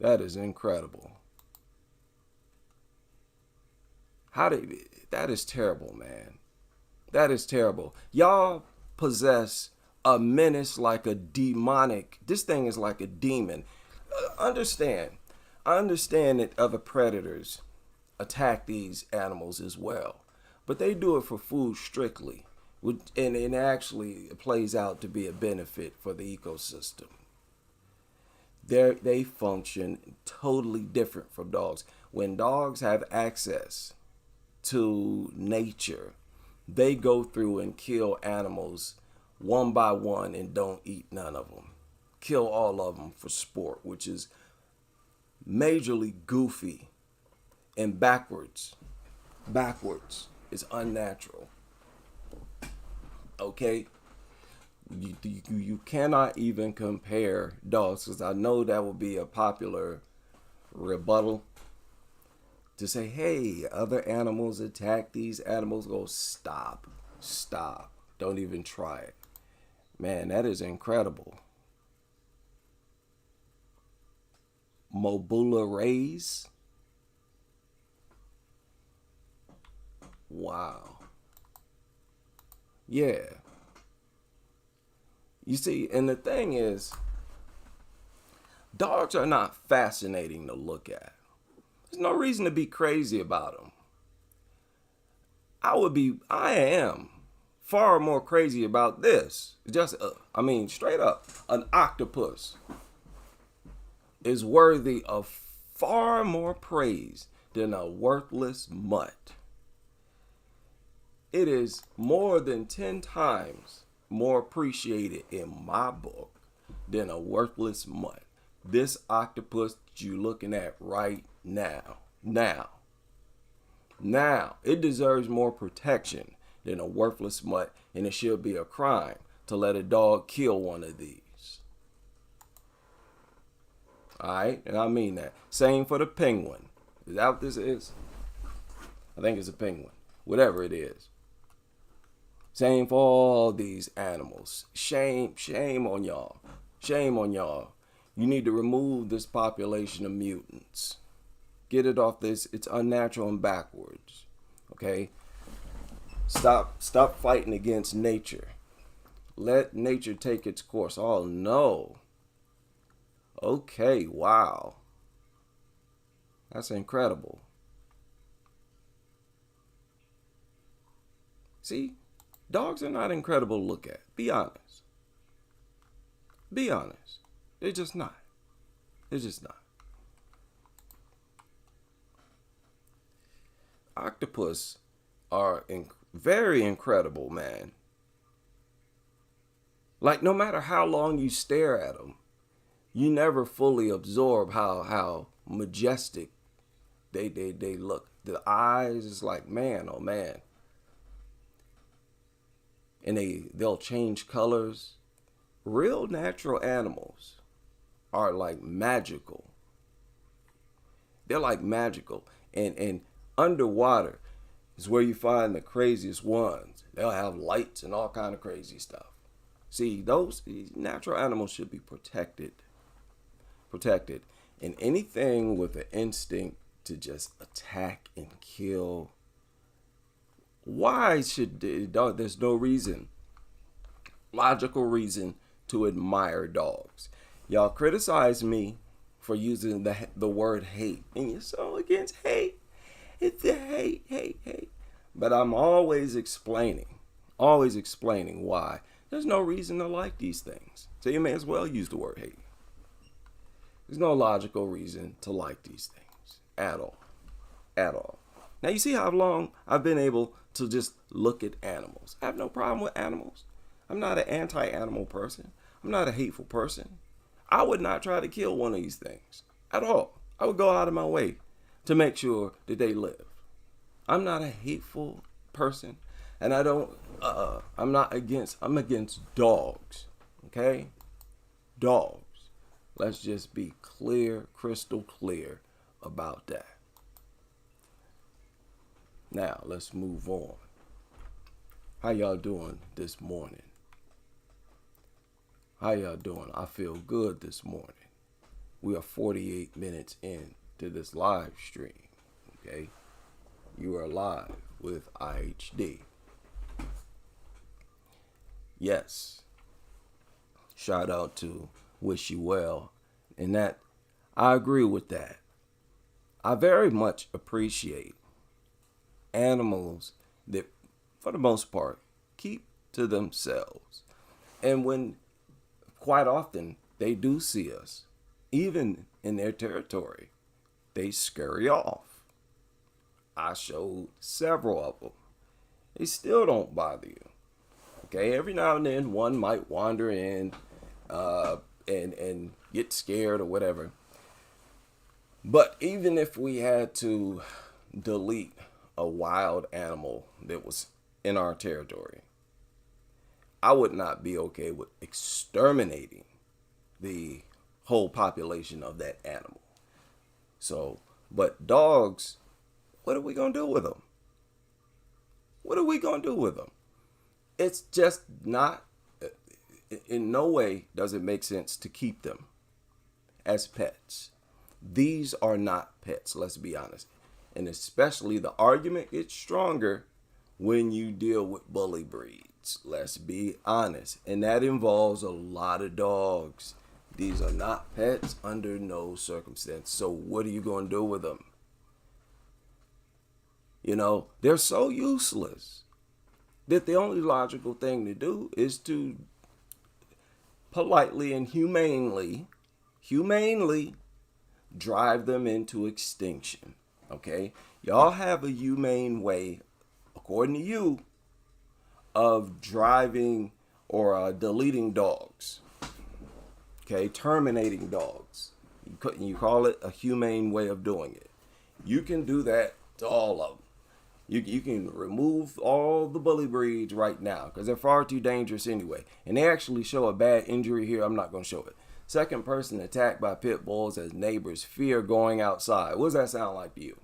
That is incredible. That is terrible, man. That is terrible. Y'all possess a menace like a demonic. This thing is like a demon. I understand that other predators attack these animals as well, but they do it for food strictly. And it actually plays out to be a benefit for the ecosystem. They function totally different from dogs. When dogs have access to nature, they go through and kill animals one by one and don't eat none of them. Kill all of them for sport, which is majorly goofy and backwards. It's unnatural. Okay? You cannot even compare dogs, because I know that will be a popular rebuttal to say, hey, other animals attack these animals. Go, stop. Don't even try it. Man, that is incredible. Mobula rays. Wow. Yeah. You see, and the thing is, dogs are not fascinating to look at. There's no reason to be crazy about them. I am far more crazy about this. Just, straight up, an octopus is worthy of far more praise than a worthless mutt. It is more than 10 times more appreciated in my book than a worthless mutt. This octopus that you're looking at right now, it deserves more protection than a worthless mutt, and it should be a crime to let a dog kill one of these. Alright, and I mean that. Same for the penguin. Is that what this is? I think it's a penguin. Whatever it is. Same for all these animals. Shame on y'all. Shame on y'all. You need to remove this population of mutants. Get it off this. It's unnatural and backwards. Okay? Stop fighting against nature. Let nature take its course. Oh no. Okay, wow. That's incredible. See? Dogs are not incredible to look at. Be honest. Be honest. They're just not. They're just not. Octopus are very incredible, man. Like, no matter how long you stare at them, you never fully absorb how majestic they look. The eyes is like, man, oh man. And they'll change colors. Real natural animals are like magical. They're like magical. And underwater is where you find the craziest ones. They'll have lights and all kind of crazy stuff. See, these natural animals should be protected. And anything with an instinct to just attack and kill, why should there's no reason, logical reason to admire dogs. Y'all criticize me for using the word hate, and you're so against hate. It's the hate. But I'm always explaining why there's no reason to like these things. So you may as well use the word hate. There's no logical reason to like these things at all. Now you see how long I've been able to just look at animals. I have no problem with animals. I'm not an anti-animal person. I'm not a hateful person. I would not try to kill one of these things at all. I would go out of my way to make sure that they live. I'm not a hateful person, and I'm against dogs. Okay? Dogs. Let's just be clear, crystal clear about that. Now, let's move on. How y'all doing this morning? How y'all doing? I feel good this morning. We are 48 minutes into this live stream, okay? You are live with IHD. Yes. Shout out to Wish You Well. And that, I agree with that. I very much appreciate animals that, for the most part, keep to themselves. And when, quite often, they do see us, even in their territory, they scurry off. I showed several of them. They still don't bother you. Okay, every now and then one might wander in and get scared or whatever. But even if we had to delete a wild animal that was in our territory, I would not be okay with exterminating the whole population of that animal. So, but dogs, what are we going to do with them? What are we going to do with them? It's just not, in no way does it make sense to keep them as pets. These are not pets, let's be honest. And especially the argument gets stronger when you deal with bully breeds. Let's be honest. And that involves a lot of dogs. These are not pets under no circumstance. So what are you going to do with them? You know, they're so useless that the only logical thing to do is to politely and humanely drive them into extinction. Okay? Y'all have a humane way, according to you, of driving or deleting dogs. Okay? Terminating dogs. You call it a humane way of doing it. You can do that to all of them. You can remove all the bully breeds right now because they're far too dangerous anyway. And they actually show a bad injury here. I'm not going to show it. Second person attacked by pit bulls as neighbors fear going outside. What does that sound like to you?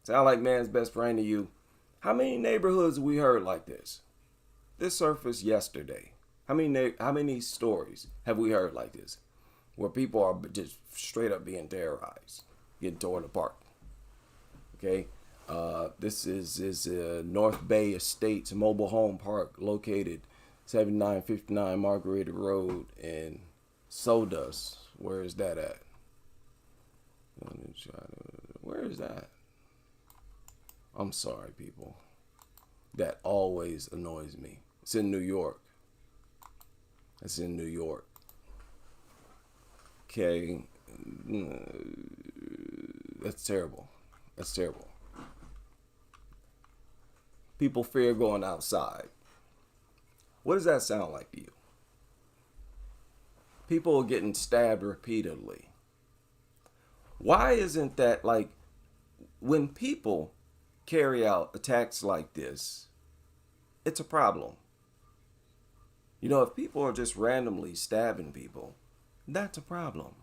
Sound like man's best friend to you? How many neighborhoods have we heard like this? This surfaced yesterday. How many stories have we heard like this? Where people are just straight up being terrorized, getting torn apart. Okay? This is North Bay Estates Mobile Home Park located 7959 Margarita Road in Sodus. Where is that at? Where is that? I'm sorry, people. That always annoys me. It's in New York. It's in New York. Okay. That's terrible. That's terrible. People fear going outside. What does that sound like to you? People are getting stabbed repeatedly. Why isn't that like when people carry out attacks like this, it's a problem. You know, if people are just randomly stabbing people, that's a problem.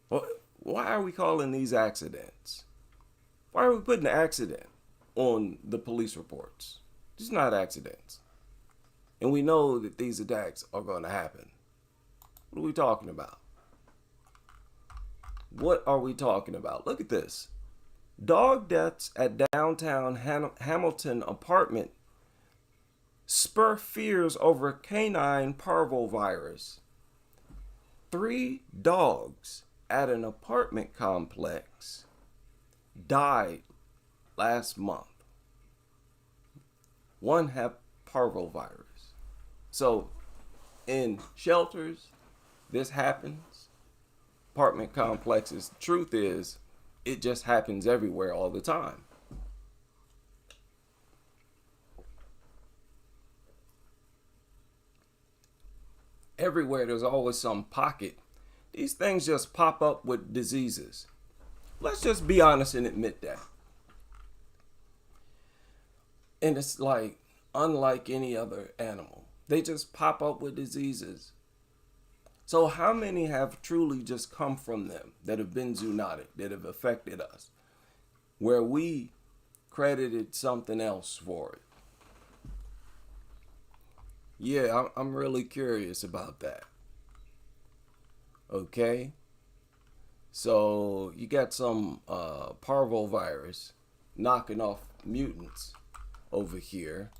Why are we calling these accidents? Why are we putting accident on the police reports? These are not accidents. And we know that these attacks are going to happen. What are we talking about? What are we talking about? Look at this. Dog deaths at downtown Hamilton apartment spur fears over canine parvovirus. 3 dogs at an apartment complex died last month. 1 had parvovirus. So in shelters, this happens. Apartment complexes. The truth is, it just happens everywhere all the time. Everywhere there's always some pocket. These things just pop up with diseases. Let's just be honest and admit that. And it's like, unlike any other animal, they just pop up with diseases. So how many have truly just come from them that have been zoonotic, that have affected us, where we credited something else for it? Yeah, I'm really curious about that. Okay? So you got some parvovirus knocking off mutants over here.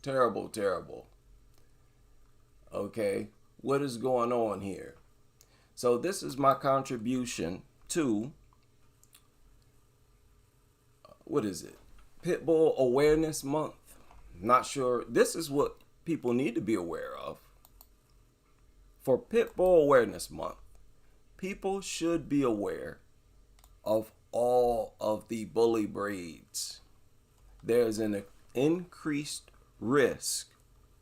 Terrible, terrible. Okay, what is going on here? So this is my contribution to, what is it? Pitbull Awareness Month. Not sure. This is what people need to be aware of. For Pitbull Awareness Month, people should be aware of all of the bully breeds. There's an increased risk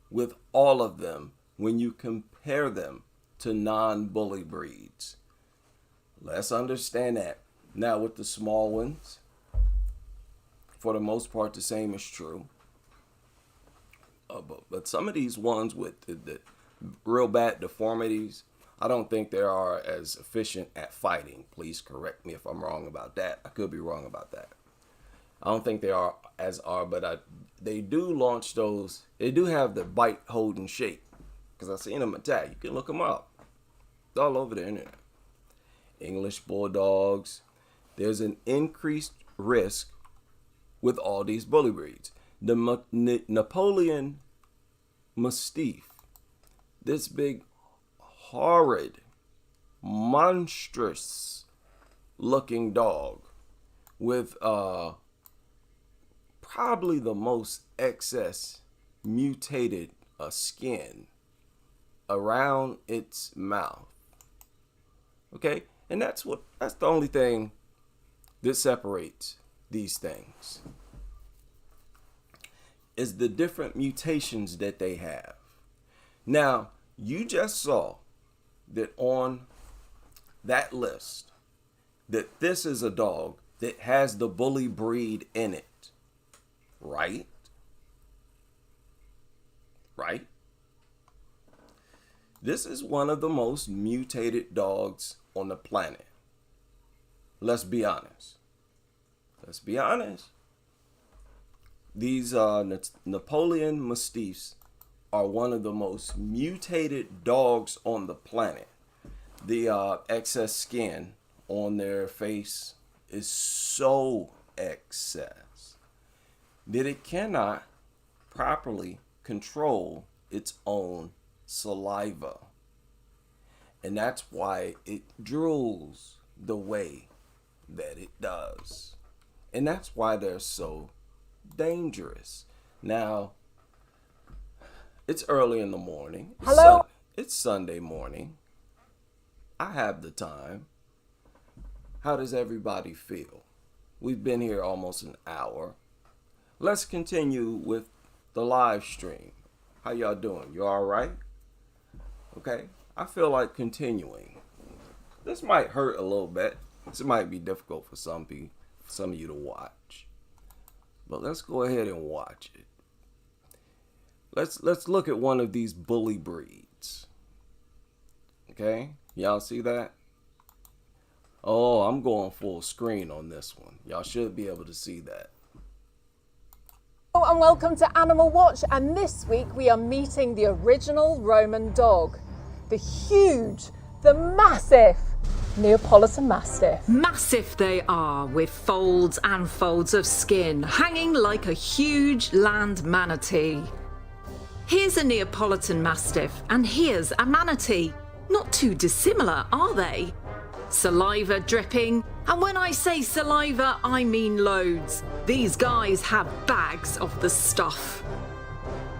with all of them when you compare them to non-bully breeds. Let's understand that. Now with the small ones, for the most part, the same is true. But some of these ones with the real bad deformities, I don't think they are as efficient at fighting. Please correct me if I'm wrong about that. I could be wrong about that. I don't think they are, but they do launch those. They do have the bite, hold, and shake. Because I've seen them attack. You can look them up. It's all over the internet. English Bulldogs. There's an increased risk with all these bully breeds. The Napoleon Mastiff. This big, horrid, monstrous looking dog with probably the most excess mutated skin around its mouth. Okay? And that's the only thing that separates these things, is the different mutations that they have. Now, you just saw that on that list that this is a dog that has the bully breed in it, right? Right? This is one of the most mutated dogs on the planet. Let's be honest. Let's be honest. These Napoleon Mastiffs are one of the most mutated dogs on the planet. The excess skin on their face is so excess that it cannot properly control its own saliva. And that's why it drools the way that it does. And that's why they're so dangerous. Now, it's early in the morning. Hello? It's Sunday morning. I have the time. How does everybody feel? We've been here almost an hour. Let's continue with the live stream. How y'all doing? You all right? Okay. I feel like continuing. This might hurt a little bit. This might be difficult for some of you to watch. But let's go ahead and watch it. Let's look at one of these bully breeds. Okay? Y'all see that? Oh, I'm going full screen on this one. Y'all should be able to see that. Hello and welcome to Animal Watch, and this week we are meeting the original Roman dog. The huge, the massive Neapolitan Mastiff. Massive they are, with folds and folds of skin, hanging like a huge land manatee. Here's a Neapolitan Mastiff, and here's a manatee. Not too dissimilar, are they? Saliva dripping, and when I say saliva, I mean loads. These guys have bags of the stuff.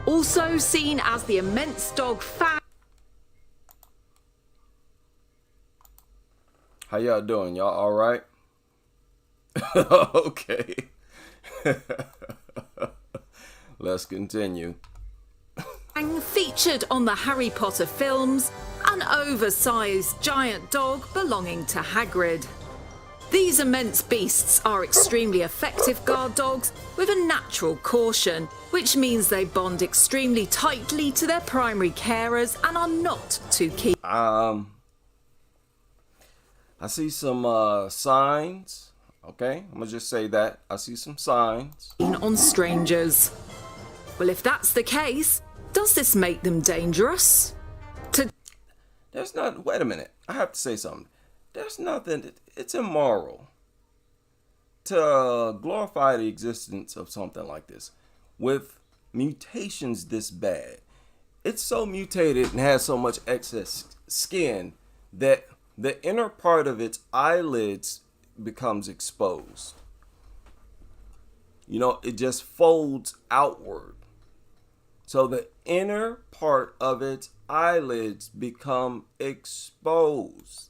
Also seen as the immense dog fan. How y'all doing? Y'all all right? Okay. Let's continue. Featured on the Harry Potter films, an oversized giant dog belonging to Hagrid. These immense beasts are extremely effective guard dogs with a natural caution, which means they bond extremely tightly to their primary carers and are not too keen. I see some signs. Okay, I'm gonna just say that. I see some signs on strangers. Well, if that's the case, does this make them dangerous? There's not. Wait a minute. I have to say something. There's nothing. It's immoral to glorify the existence of something like this with mutations this bad. It's so mutated and has so much excess skin that the inner part of its eyelids becomes exposed. You know, it just folds outward. So the inner part of its eyelids become exposed,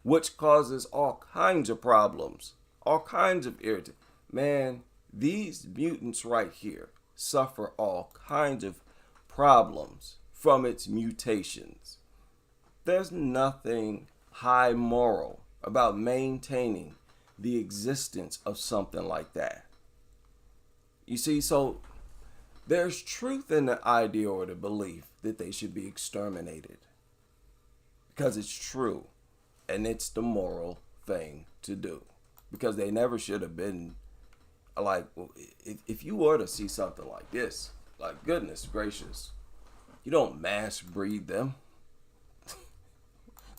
which causes all kinds of problems, all kinds of irritation. Man, these mutants right here suffer all kinds of problems from its mutations. There's nothing high moral about maintaining the existence of something like that. You see, so there's truth in the idea or the belief that they should be exterminated because it's true and it's the moral thing to do, because they never should have been like, if you were to see something like this, like, goodness gracious, you don't mass breed them.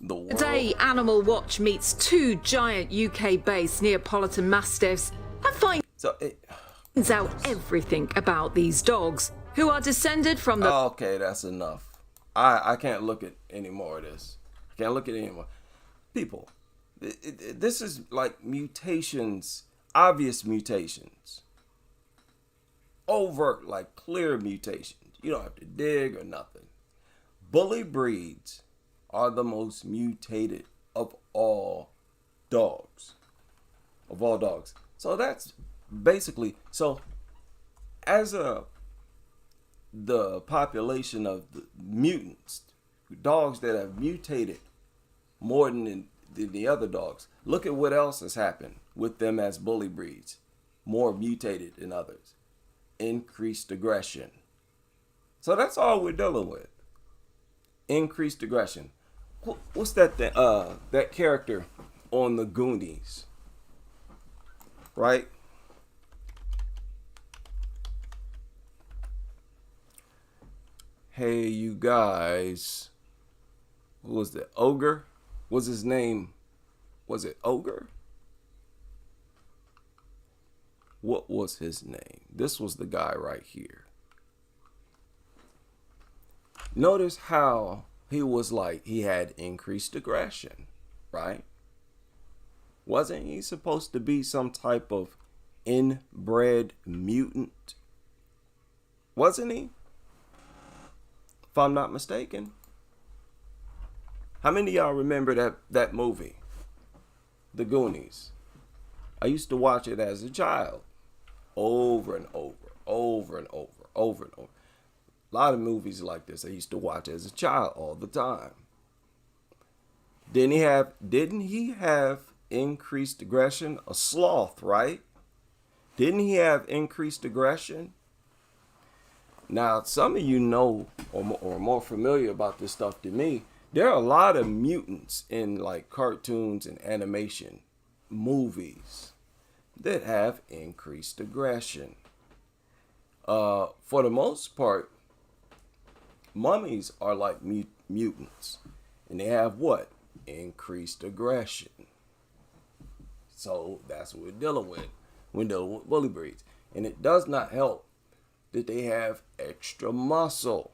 The world. Today, Animal Watch meets two giant UK-based Neapolitan Mastiffs and finds out everything about these dogs, who are descended from the... Okay, that's enough. I can't look at any more of this. I can't look at any more. People, this is like mutations, obvious mutations. Overt, like clear mutations. You don't have to dig or nothing. Bully breeds are the most mutated of all dogs. Of all dogs. So that's basically, so as the population of the mutants, dogs that have mutated more than the other dogs, look at what else has happened with them as bully breeds, more mutated than others. Increased aggression. So that's all we're dealing with. Increased aggression. What's that that character on the Goonies, right? Hey, you guys. Who was that? Ogre? Was his name? Was it Ogre? What was his name? This was the guy right here. Notice how he was like, he had increased aggression, right? Wasn't he supposed to be some type of inbred mutant? Wasn't he? If I'm not mistaken. How many of y'all remember that movie? The Goonies. I used to watch it as a child. Over and over. A lot of movies like this I used to watch as a child all the time. Didn't he have increased aggression? A sloth, right? Didn't he have increased aggression? Now, some of you know or are more familiar about this stuff than me. There are a lot of mutants in like cartoons and animation movies that have increased aggression. For the most part, mummies are like mutants, and they have what? Increased aggression. So that's what we're dealing with. We're dealing with bully breeds, and it does not help that they have extra muscle.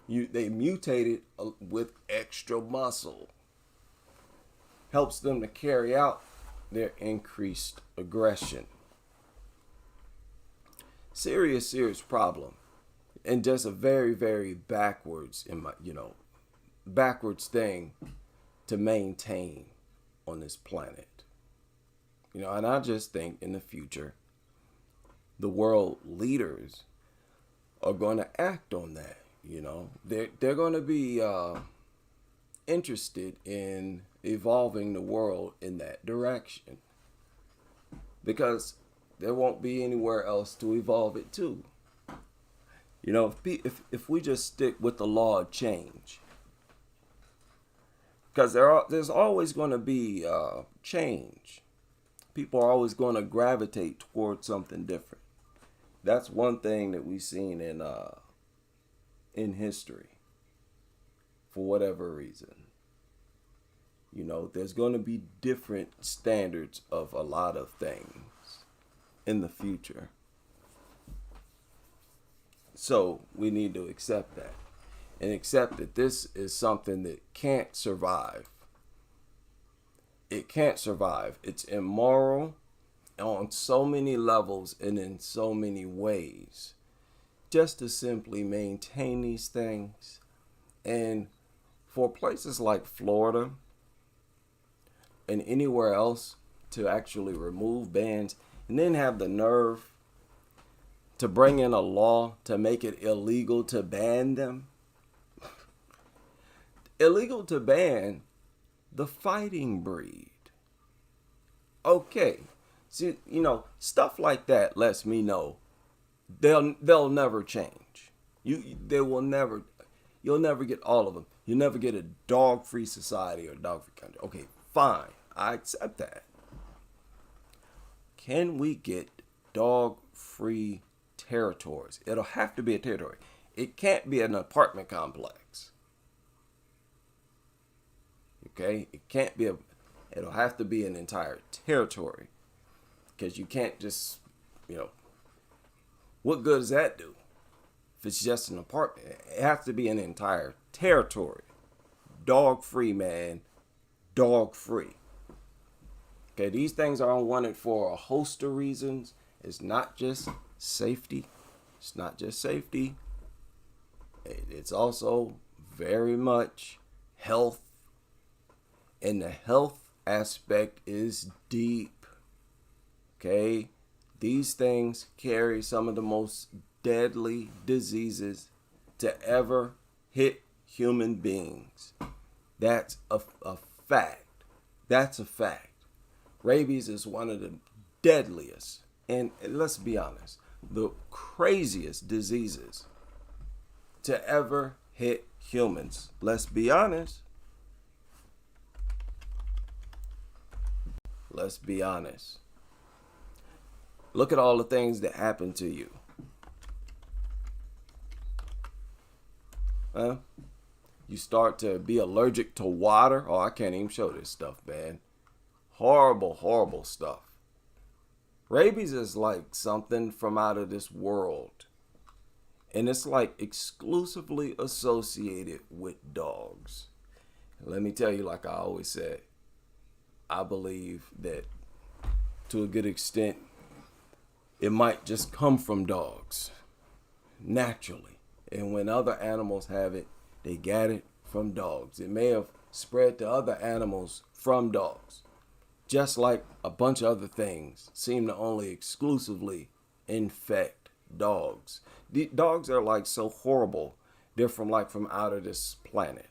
They mutated with extra muscle. Helps them to carry out their increased aggression. Serious problem. And just a very, very backwards thing to maintain on this planet. And I just think in the future, the world leaders are going to act on that. They're going to be interested in evolving the world in that direction, because there won't be anywhere else to evolve it to. If we just stick with the law of change, because there's always going to be change. People are always going to gravitate towards something different. That's one thing that we've seen in history, for whatever reason. There's going to be different standards of a lot of things in the future. So we need to accept that, and accept that this is something that can't survive. It can't survive. It's immoral on so many levels and in so many ways. Just to simply maintain these things. And for places like Florida and anywhere else to actually remove bans, and then have the nerve to bring in a law to make it illegal to ban them. Illegal to ban the fighting breed. Okay. See, stuff like that lets me know they'll never change. You'll never get all of them. You'll never get a dog-free society or dog-free country. Okay, fine. I accept that. Can we get dog-free territories. It'll have to be a territory. It can't be an apartment complex. Okay? It can't be it'll have to be an entire territory. Because you can't just, what good does that do if it's just an apartment? It has to be an entire territory. Dog-free, man. Dog-free. Okay, these things are unwanted for a host of reasons. It's not just safety. It's not just safety. It's also very much health. And the health aspect is deep. Okay? These things carry some of the most deadly diseases to ever hit human beings. That's a fact. That's a fact. Rabies is one of the deadliest, and let's be honest, the craziest diseases to ever hit humans. Let's be honest. Let's be honest. Look at all the things that happen to you. You start to be allergic to water. Oh, I can't even show this stuff, man. Horrible, horrible stuff. Rabies is like something from out of this world. And it's like exclusively associated with dogs. Let me tell you, like I always said, I believe that to a good extent, it might just come from dogs naturally. And when other animals have it, they got it from dogs. It may have spread to other animals from dogs. Just like a bunch of other things seem to only exclusively infect dogs. The dogs are like so horrible. They're from out of this planet.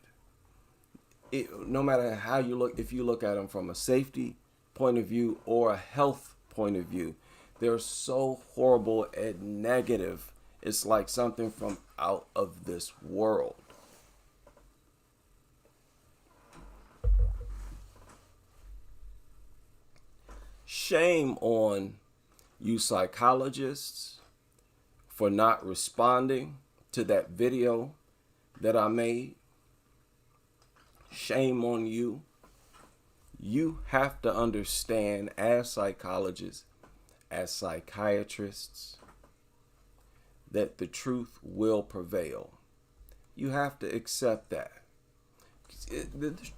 No matter how you look, if you look at them from a safety point of view or a health point of view, they're so horrible and negative. It's like something from out of this world. Shame on you psychologists for not responding to that video that I made. Shame on you. You have to understand, as psychologists, as psychiatrists, that the truth will prevail. You have to accept that.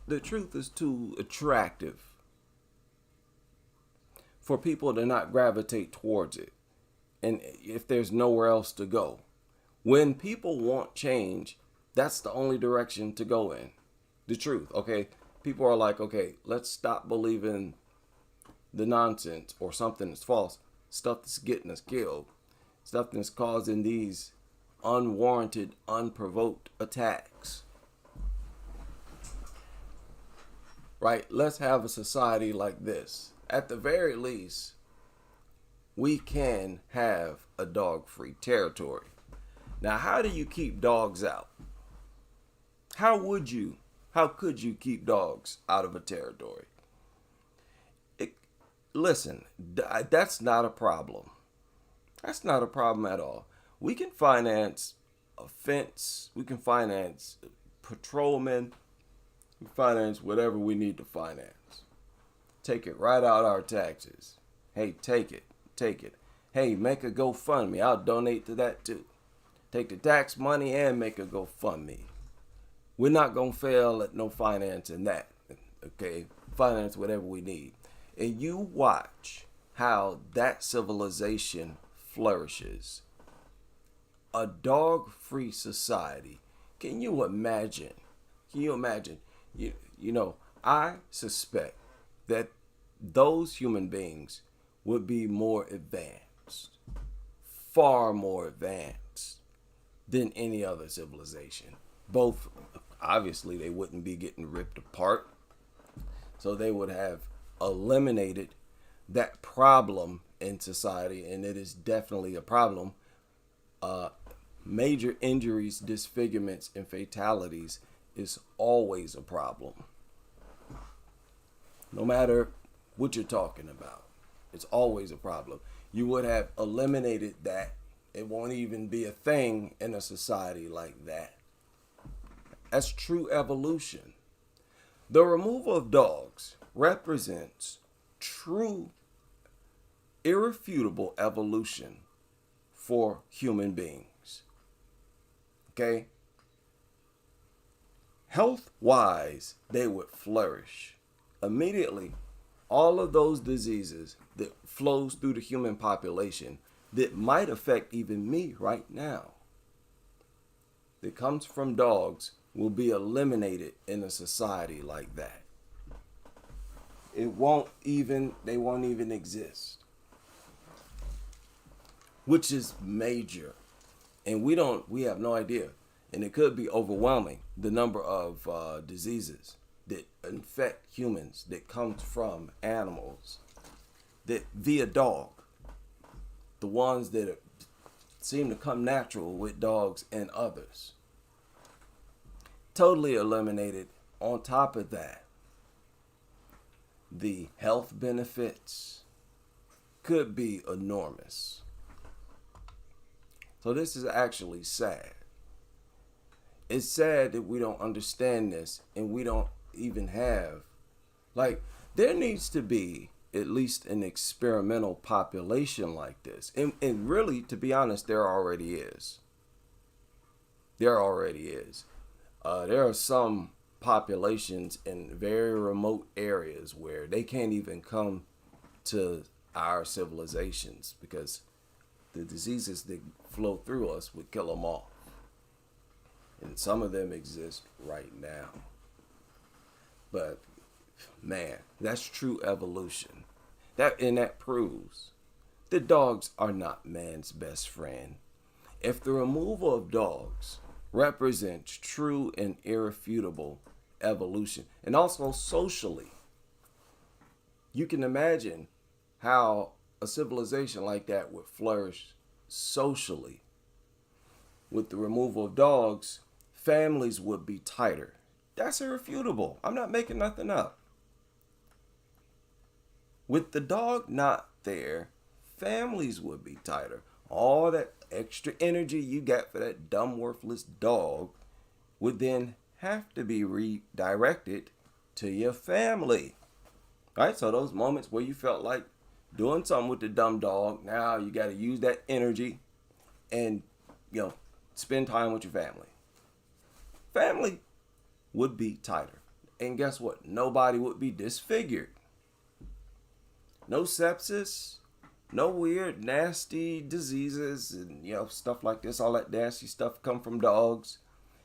The truth is too attractive for people to not gravitate towards it. And if there's nowhere else to go. When people want change, that's the only direction to go in. The truth, okay? People are like, okay, let's stop believing the nonsense or something that's false. Stuff that's getting us killed. Stuff that's causing these unwarranted, unprovoked attacks. Right? Let's have a society like this. At the very least, we can have a dog-free territory. Now, how do you keep dogs out? How could you keep dogs out of a territory? Listen, that's not a problem. That's not a problem at all. We can finance a fence. We can finance patrolmen. We can finance whatever we need to finance. Take it right out our taxes. Hey, take it. Take it. Hey, make a GoFundMe. I'll donate to that too. Take the tax money and make a GoFundMe. We're not going to fail at no financing that. Okay? Finance whatever we need. And you watch how that civilization flourishes. A dog-free society. Can you imagine? You know, I suspect that those human beings would be more advanced, far more advanced than any other civilization. Both, obviously, they wouldn't be getting ripped apart. So they would have eliminated that problem in society, and it is definitely a problem. Major injuries, disfigurements, and fatalities is always a problem. No matter what you're talking about, it's always a problem. you would have eliminated that. It won't even be a thing in a society like that. That's true evolution. The removal of dogs represents true, irrefutable evolution for human beings. Okay? Health-wise, they would flourish. Immediately, all of those diseases that flows through the human population that might affect even me right now, that comes from dogs, will be eliminated in a society like that. They won't even exist. Which is major. And we have no idea. And it could be overwhelming, the number of diseases that infect humans that comes from animals that via dog. The ones that seem to come natural with dogs and others. Totally eliminated. On top of that, the health benefits could be enormous. So this is actually sad. It's sad that we don't understand this and we don't even have, like, there needs to be at least an experimental population like this. And really, to be honest, there already is. There already is. There are some populations in very remote areas where they can't even come to our civilizations because the diseases that flow through us would kill them all. And some of them exist right now. But man, that's true evolution. That proves that dogs are not man's best friend. If the removal of dogs represents true and irrefutable evolution, and also socially, you can imagine how a civilization like that would flourish socially. With the removal of dogs, families would be tighter. That's irrefutable. I'm not making nothing up. With the dog not there, families would be tighter. All that extra energy you got for that dumb, worthless dog would then have to be redirected to your family. Right? So those moments where you felt like doing something with the dumb dog, now you got to use that energy and, spend time with your family. Family would be tighter. And guess what? Nobody would be disfigured. No sepsis, no weird, nasty diseases and, stuff like this. All that nasty stuff come from dogs.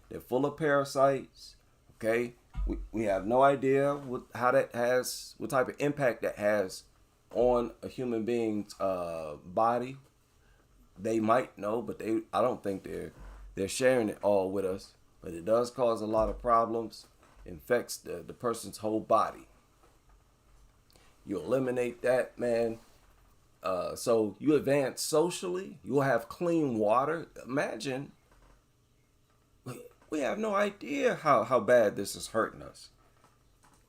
They're full of parasites. Okay? We have no idea what type of impact that has on a human being's body. They might know, but I don't think they're sharing it all with us. But it does cause a lot of problems. Infects the person's whole body. You eliminate that, man. So you advance socially. You'll have clean water. Imagine. We have no idea how bad this is hurting us.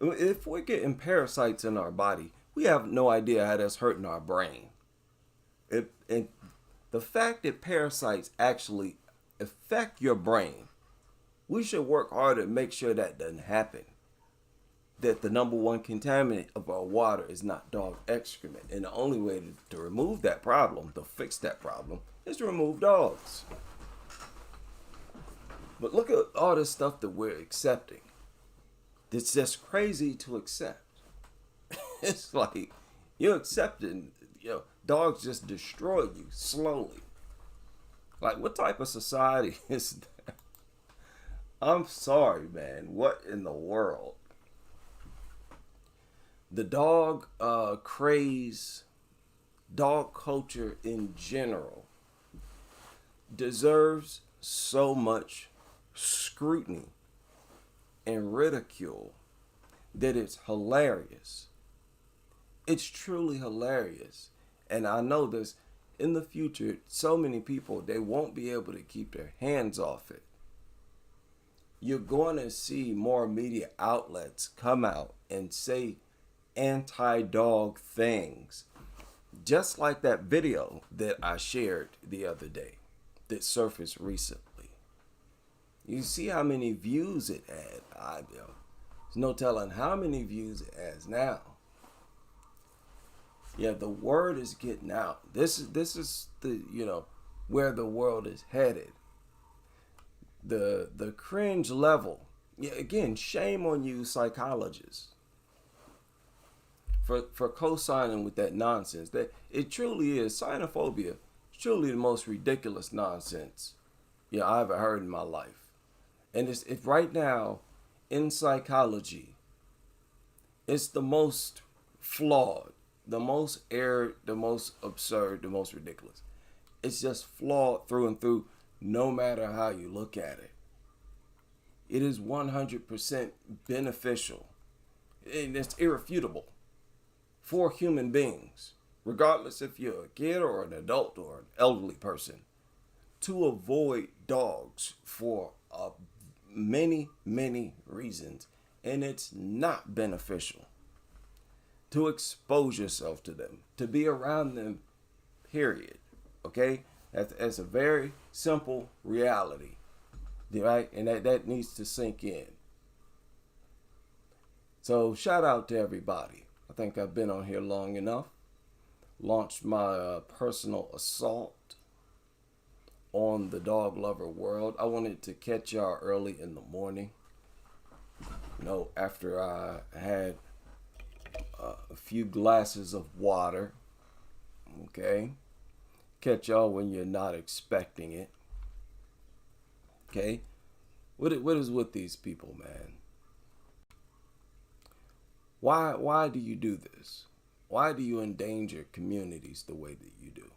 If we're getting parasites in our body, we have no idea how that's hurting our brain. And the fact that parasites actually affect your brain, we should work harder to make sure that doesn't happen. That the number one contaminant of our water is not dog excrement. And the only way to remove that problem, to fix that problem, is to remove dogs. But look at all this stuff that we're accepting. It's just crazy to accept. It's like you're accepting, dogs just destroy you slowly. Like, what type of society is that? I'm sorry, man. What in the world? The dog craze, dog culture in general, deserves so much scrutiny and ridicule that it's hilarious. It's truly hilarious. And I know this, in the future, so many people, they won't be able to keep their hands off it. You're going to see more media outlets come out and say anti-dog things Just like that video that I shared the other day that surfaced recently. You see how many views it had. There's no telling how many views it has now. Yeah, the word is getting out. This is the, where the world is headed. The cringe level. Yeah, again, shame on you psychologists for co-signing with that nonsense. That it truly is. Xenophobia is truly the most ridiculous nonsense I ever heard in my life. And it's right now in psychology, it's the most flawed, the most erred, the most absurd, the most ridiculous. It's just flawed through and through, no matter how you look at it. It is 100% beneficial, and it's irrefutable for human beings, regardless if you're a kid or an adult or an elderly person, to avoid dogs for many, many reasons. And it's not beneficial to expose yourself to them, to be around them, period. Okay? That's a very simple reality, right? And that needs to sink in. So shout out to everybody. I think I've been on here long enough. Launched my personal assault on the dog lover world. I wanted to catch y'all early in the morning. After I had a few glasses of water. Okay? Catch y'all when you're not expecting it. Okay? What is with these people, man? Why do you do this? Why do you endanger communities the way that you do?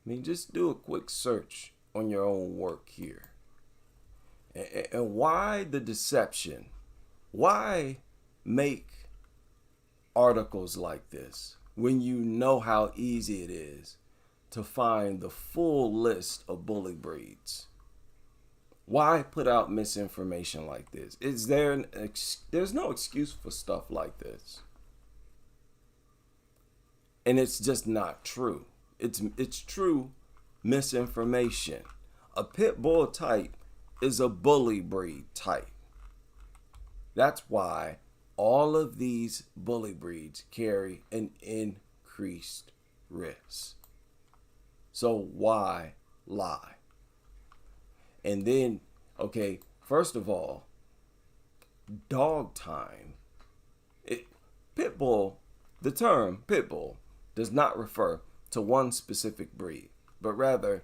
I mean, just do a quick search on your own work here. And why the deception? Why make articles like this when you know how easy it is to find the full list of bully breeds? Why put out misinformation like this? There's no excuse for stuff like this. And it's just not true. It's true misinformation. A Pitbull type is a bully breed type. That's why all of these bully breeds carry an increased risk. So why lie? And then, okay, first of all, dog time. Pitbull, the term Pitbull does not refer to one specific breed, but rather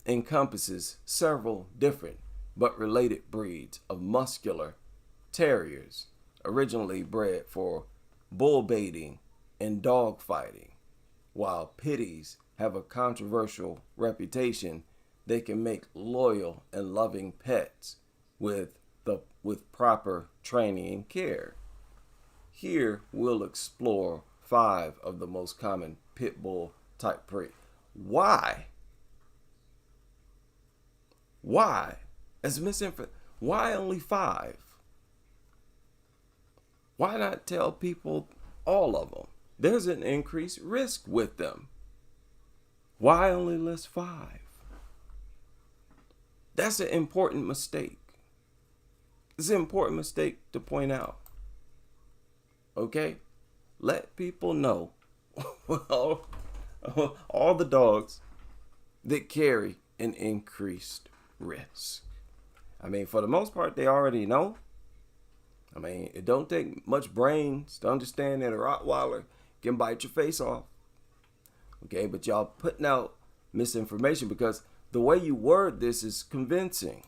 encompasses several different but related breeds of muscular terriers, originally bred for bull baiting and dog fighting. While pitties have a controversial reputation, they can make loyal and loving pets with proper training and care. Here we'll explore 5 of the most common pit bull type breed. Why? As why only 5? Why not tell people all of them? There's an increased risk with them. Why only list 5? That's an important mistake. It's an important mistake to point out. Okay? Let people know all the dogs that carry an increased risk. I mean, for the most part, they already know. I mean, it don't take much brains to understand that a Rottweiler can bite your face off. Okay, but y'all putting out misinformation because the way you word this is convincing.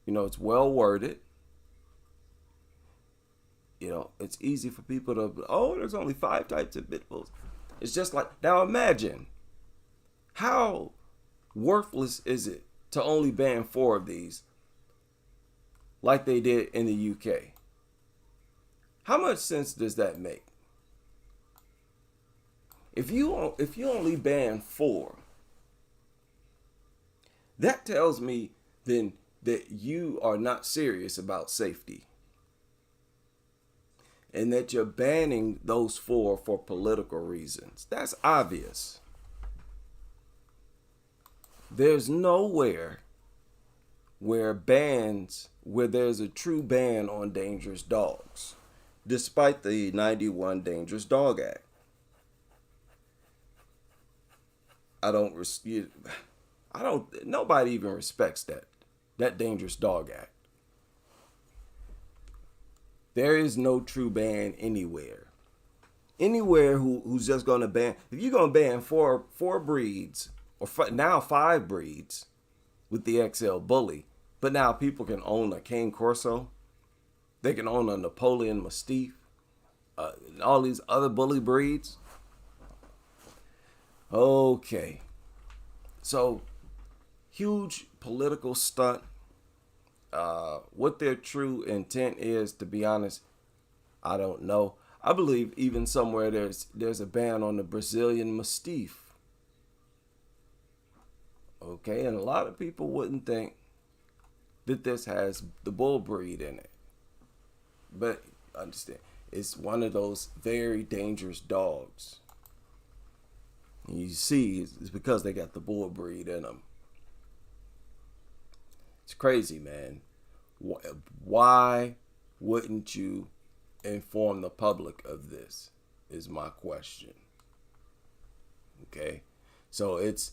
It's well worded. It's easy for people to, there's only 5 types of pit bulls. It's just like, now imagine, how worthless is it to only ban 4 of these like they did in the UK? How much sense does that make? If you only ban 4, that tells me then that you are not serious about safety. and that you're banning those four for political reasons. That's obvious. There's nowhere where there's a true ban on dangerous dogs, despite the 91 Dangerous Dog Act. Nobody even respects that Dangerous Dog Act. There is no true ban anywhere. Anywhere who's just going to ban, if you're going to ban four breeds, or now 5 breeds with the XL Bully, but now people can own a Cane Corso, they can own a Napoleon Mastiff, and all these other bully breeds. Okay. So, huge political stunt. What their true intent is, to be honest, I don't know. I believe even somewhere there's a ban on the Brazilian Mastiff. Okay, and a lot of people wouldn't think that this has the bull breed in it. But understand, it's one of those very dangerous dogs. And you see, it's because they got the bull breed in them. It's crazy, man. Why wouldn't you inform the public of this, is my question. Okay, so it's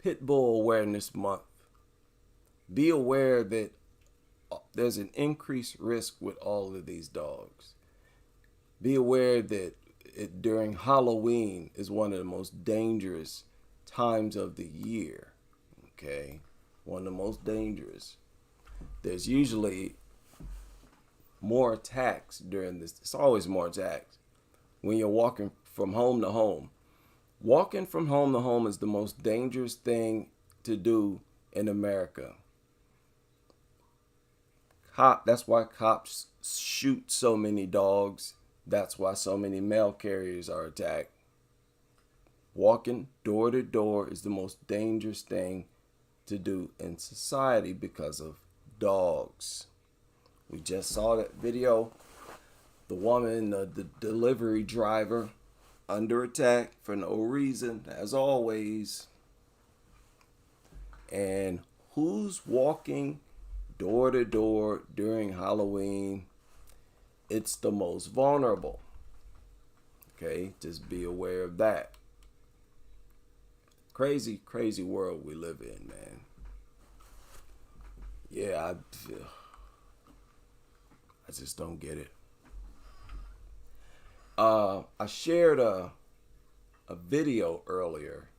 Pitbull Awareness Month. Be aware that there's an increased risk with all of these dogs. Be aware that during Halloween is one of the most dangerous times of the year. Okay, one of the most dangerous. There's usually more attacks during this. It's always more attacks when you're walking from home to home. Walking from home to home is the most dangerous thing to do in America. That's why cops shoot so many dogs. That's why so many mail carriers are attacked. Walking door to door is the most dangerous thing to do in society because of dogs. We just saw that video. The woman, the delivery driver, under attack for no reason, as always. And who's walking door to door during Halloween? It's the most vulnerable. Okay, just be aware of that. Crazy, crazy world we live in, man. Yeah, I just don't get it. I shared a video earlier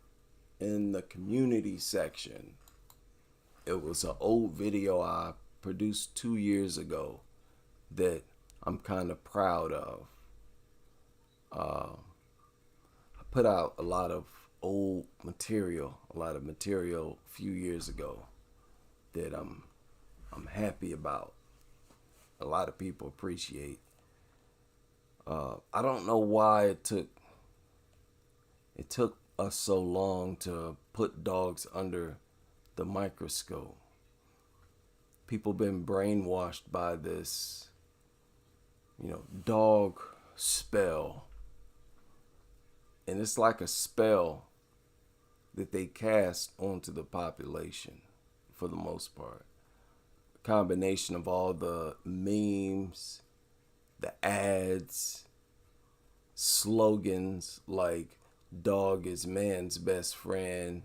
in the community section. It was an old video I produced 2 years ago that I'm kind of proud of. I put out a lot of old material, a few years ago that I'm happy about. A lot of people appreciate. I don't know why it took us so long to put dogs under the microscope. People been brainwashed by this, dog spell. And it's like a spell that they cast onto the population for the most part. A combination of all the memes, the ads, slogans like dog is man's best friend,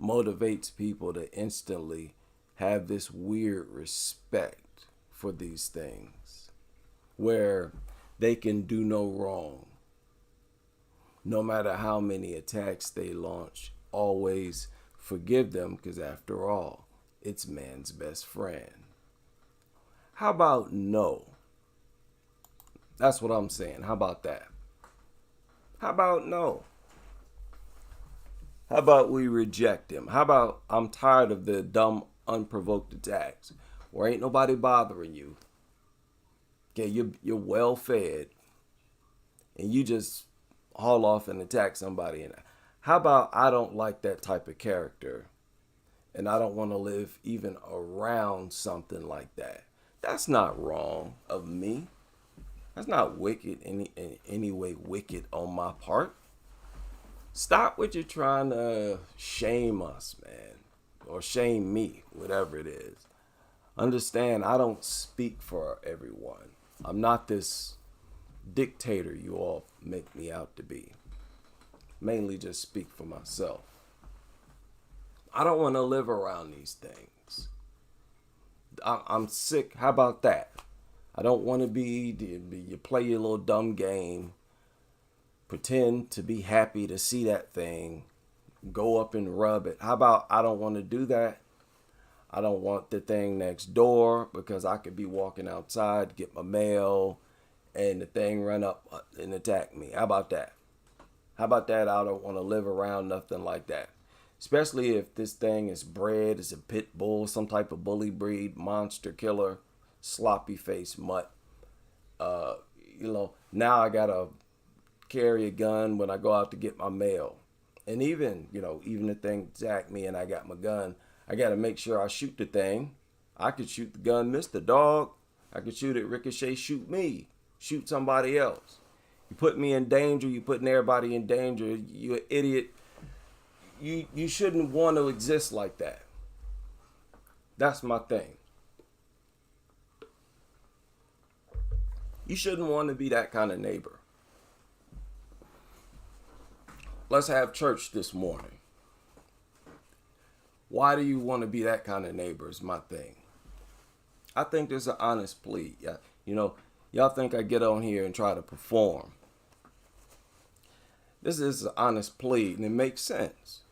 motivates people to instantly have this weird respect for these things where they can do no wrong. No matter how many attacks they launch, always forgive them because after all, it's man's best friend. How about no? That's what I'm saying. How about that? How about no? How about we reject him? How about I'm tired of the dumb, unprovoked attacks where ain't nobody bothering you? Okay, you're well fed and you just haul off and attack somebody. And how about I don't like that type of character and I don't want to live even around something like that? That's not wrong of me. That's not wicked in any way wicked on my part. Stop what you're trying to shame us, man. Or shame me, whatever it is. Understand, I don't speak for everyone. I'm not this dictator you all make me out to be. Mainly just speak for myself. I don't want to live around these things. I'm sick. How about that? I don't want to be, you play your little dumb game, pretend to be happy to see that thing, go up and rub it. How about I don't want to do that? I don't want the thing next door because I could be walking outside, get my mail, and the thing run up and attack me. How about that? How about that? I don't want to live around nothing like that. Especially if this thing is bred as a Pitbull, some type of bully breed, monster killer, sloppy face mutt. Now I gotta carry a gun when I go out to get my mail. And even the thing attacked me and I got my gun, I gotta make sure I shoot the thing. I could shoot the gun, miss the dog. I could shoot it, ricochet, shoot me, shoot somebody else. You put me in danger, you putting everybody in danger, you an idiot. You shouldn't want to exist like that. That's my thing. You shouldn't want to be that kind of neighbor. Let's have church this morning. Why do you want to be that kind of neighbor is my thing. I think there's an honest plea. Y'all think I get on here and try to perform. This is an honest plea and it makes sense.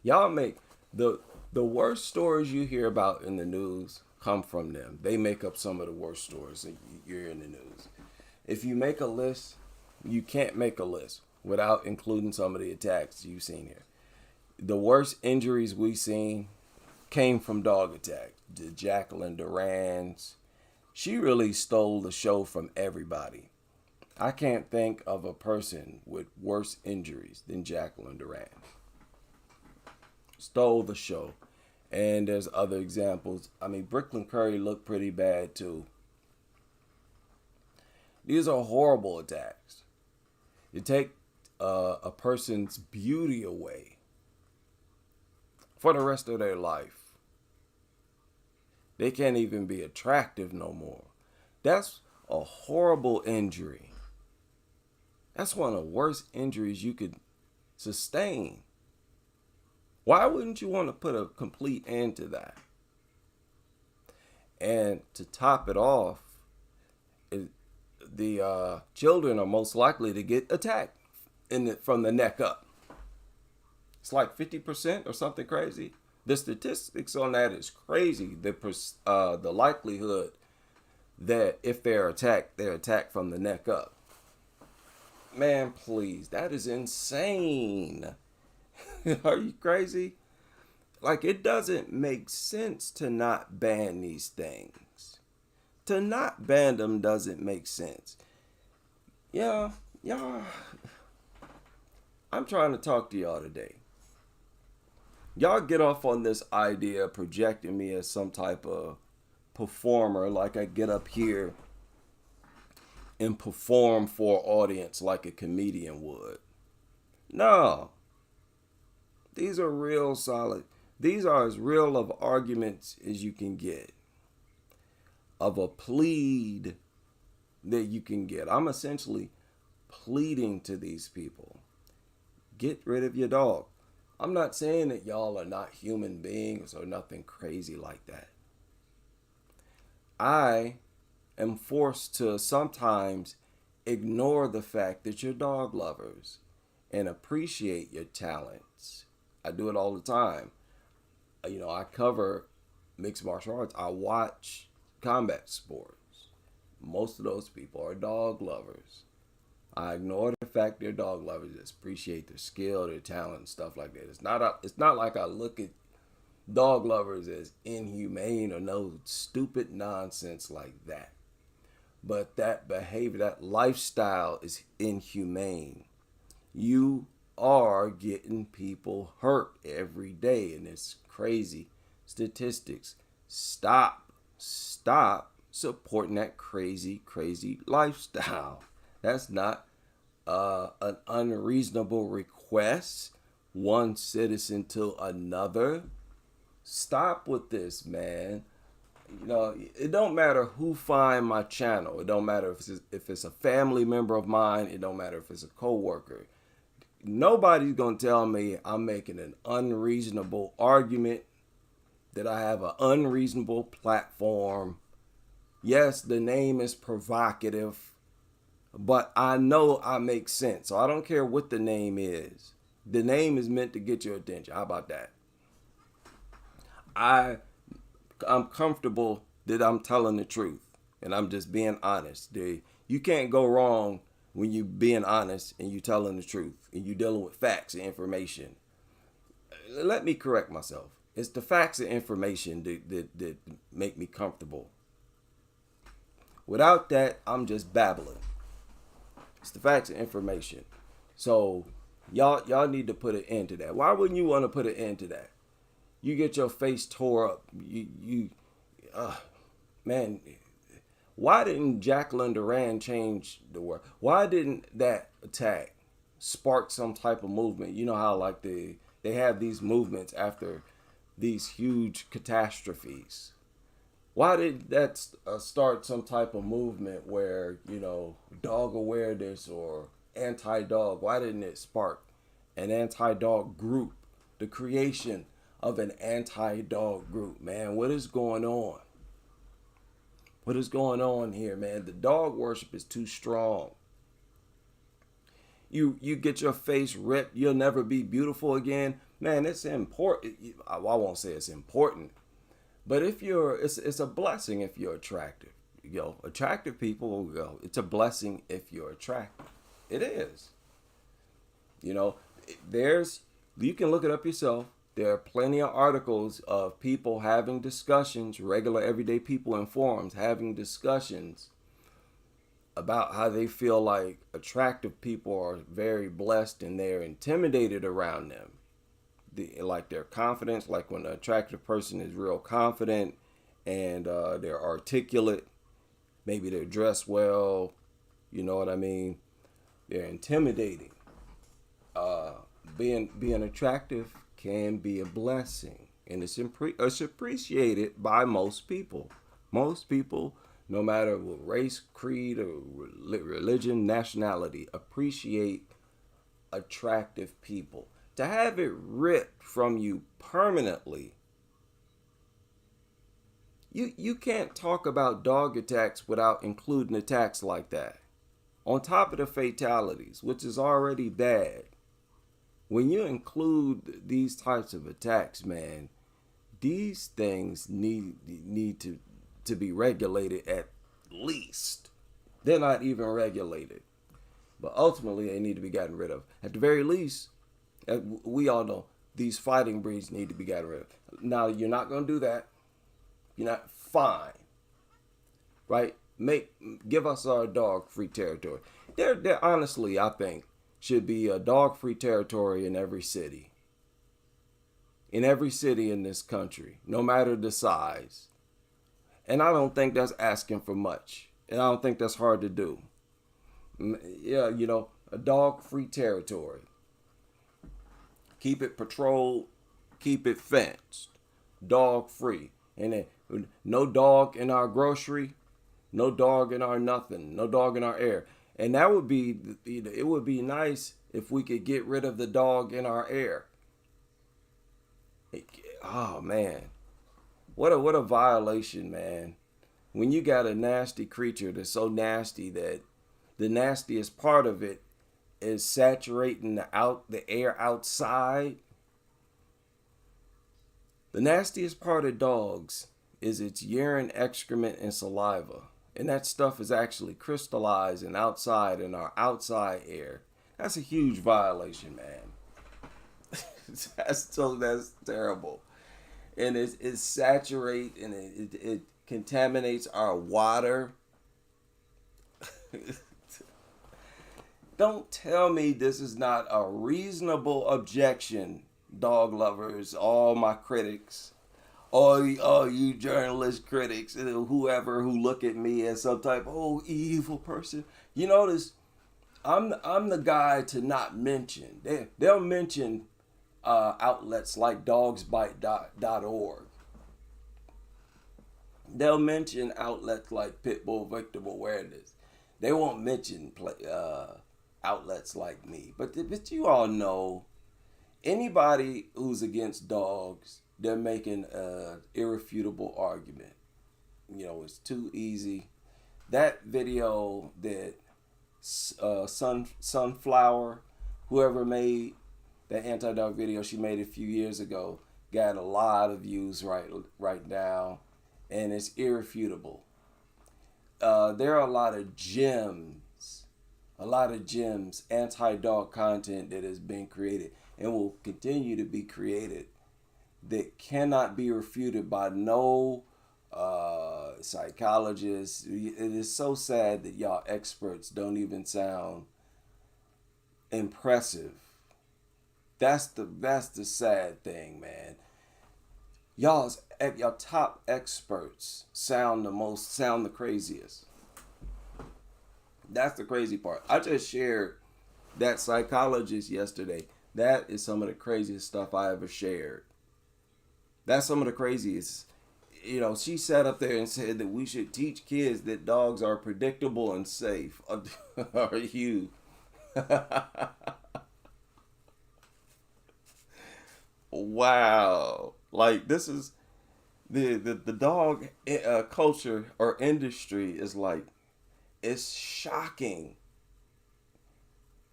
Y'all make the worst stories you hear about in the news come from them. They make up some of the worst stories that you hear in the news. If you make a list, you can't make a list without including some of the attacks you've seen here. The worst injuries we've seen came from dog attacks. The Jacqueline Duran's. She really stole the show from everybody. I can't think of a person with worse injuries than Jacqueline Duran. Stole the show. And there's other examples. Brooklyn Curry looked pretty bad too. These are horrible attacks. You take a person's beauty away for the rest of their life. They can't even be attractive no more. That's a horrible injury. That's one of the worst injuries you could sustain. Why wouldn't you want to put a complete end to that? And to top it off, the children are most likely to get attacked from the neck up. It's like 50% or something crazy. The statistics on that is crazy. The likelihood that if they're attacked from the neck up. Man, please, that is insane. Are you crazy? It doesn't make sense to not ban these things. To not ban them doesn't make sense. Yeah, I'm trying to talk to y'all today. Y'all get off on this idea of projecting me as some type of performer, like I get up here and perform for an audience like a comedian would. No. These are real solid. These are as real of arguments as you can get. Of a plead that you can get. I'm essentially pleading to these people. Get rid of your dog. I'm not saying that y'all are not human beings or nothing crazy like that. I am forced to sometimes ignore the fact that you're dog lovers and appreciate your talents. I do it all the time. I cover mixed martial arts. I watch combat sports. Most of those people are dog lovers. I ignore the fact they're dog lovers. Just appreciate their skill, their talent, and stuff like that. It's not like I look at dog lovers as inhumane or no stupid nonsense like that. But that behavior, that lifestyle is inhumane. You are getting people hurt every day, and it's crazy statistics. Stop supporting that crazy lifestyle. That's not an unreasonable request, one citizen to another. Stop with this, man. You know, it don't matter who find my channel. It don't matter if it's a family member of mine. It don't matter if it's a coworker. Nobody's gonna tell me I'm making an unreasonable argument, that I have an unreasonable platform. Yes, the name is provocative, but I know I make sense. So I don't care what the name is. The name is meant to get your attention. How about that? I'm comfortable that I'm telling the truth and I'm just being honest. You can't go wrong when you being honest and you telling the truth and you dealing with facts and information. Let me correct myself. It's the facts and information that make me comfortable. Without that, I'm just babbling. It's the facts and information. So y'all need to put an end to that. Why wouldn't you want to put an end to that? You get your face tore up. Man, why didn't Jacqueline Duran change the world? Why didn't that attack spark some type of movement? You know how like they have these movements after these huge catastrophes. Why did that start some type of movement where, you know, dog awareness or anti-dog? Why didn't it spark an anti-dog group? The creation of an anti-dog group, man. What is going on? What is going on here, man? The dog worship is too strong. You get your face ripped, you'll never be beautiful again. Man, it's important. I won't say it's important, but if it's a blessing if you're attractive. Attractive people will go. It's a blessing if you're attractive. It is. You can look it up yourself. There are plenty of articles of people having discussions, regular everyday people in forums having discussions about how they feel like attractive people are very blessed and they're intimidated around them. Like their confidence, like when an attractive person is real confident and they're articulate, maybe they're dressed well, you know what I mean? They're intimidating. Being attractive can be a blessing, and it's appreciated by most people. Most people, no matter what race, creed, or religion, nationality, appreciate attractive people. To have it ripped from you permanently, you can't talk about dog attacks without including attacks like that. On top of the fatalities, which is already bad. When you include these types of attacks, man, these things need to be regulated at least. They're not even regulated. But ultimately, they need to be gotten rid of. At the very least, we all know these fighting breeds need to be gotten rid of. Now, you're not going to do that. You're not fine. Right? Give us our dog-free territory. There honestly, I think, should be a dog-free territory in every city. In every city in this country, no matter the size. And I don't think that's asking for much. And I don't think that's hard to do. Yeah, a dog-free territory. Keep it patrolled, keep it fenced, dog-free. And then no dog in our grocery, no dog in our nothing, no dog in our air. And that would be, it would be nice if we could get rid of the dog in our air. Oh, man. What a violation, man. When you got a nasty creature that's so nasty that the nastiest part of it is saturating the air outside. The nastiest part of dogs is its urine, excrement, and saliva. And that stuff is actually crystallizing outside in our outside air. That's a huge violation, man. That's terrible. And it saturates and it contaminates our water. Don't tell me this is not a reasonable objection, dog lovers, all my critics, all you journalist critics and whoever who look at me as some type of evil person. You notice I'm the guy to not mention. They'll mention outlets like dogsbite.org. They'll mention outlets like Pitbull Victim Awareness. They won't mention outlets like me. But you all know, anybody who's against dogs, they're making an irrefutable argument. You know, it's too easy. That video that Sunflower, whoever made that anti-dog video, she made a few years ago, got a lot of views right now, and it's irrefutable. There are a lot of gems, anti-dog content that has been created and will continue to be created that cannot be refuted by no psychologists. It is so sad that y'all experts don't even sound impressive. That's the sad thing, man. Y'all top experts sound the craziest. That's the crazy part. I just shared that psychologist yesterday. That is some of the craziest stuff I ever shared. That's some of the craziest. You know, she sat up there and said that we should teach kids that dogs are predictable and safe. Are you? Wow. Like, this is the dog culture or industry is like, it's shocking.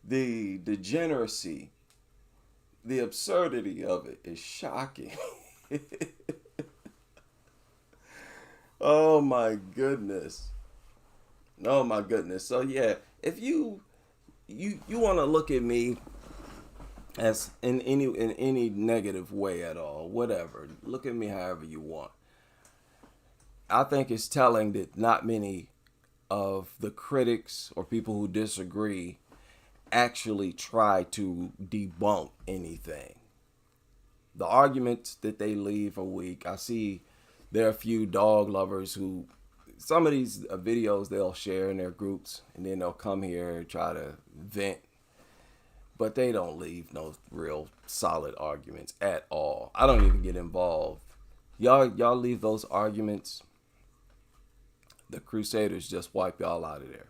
The degeneracy, the absurdity of it is shocking. Oh my goodness. So yeah, if you want to look at me as in any negative way at all, whatever, look at me however you want. I think it's telling that not many of the critics or people who disagree actually try to debunk anything. The arguments that they leave are weak. I see there are a few dog lovers who, some of these videos they'll share in their groups, and then they'll come here and try to vent. But they don't leave no real solid arguments at all. I don't even get involved. Y'all leave those arguments, the Crusaders just wipe y'all out of there.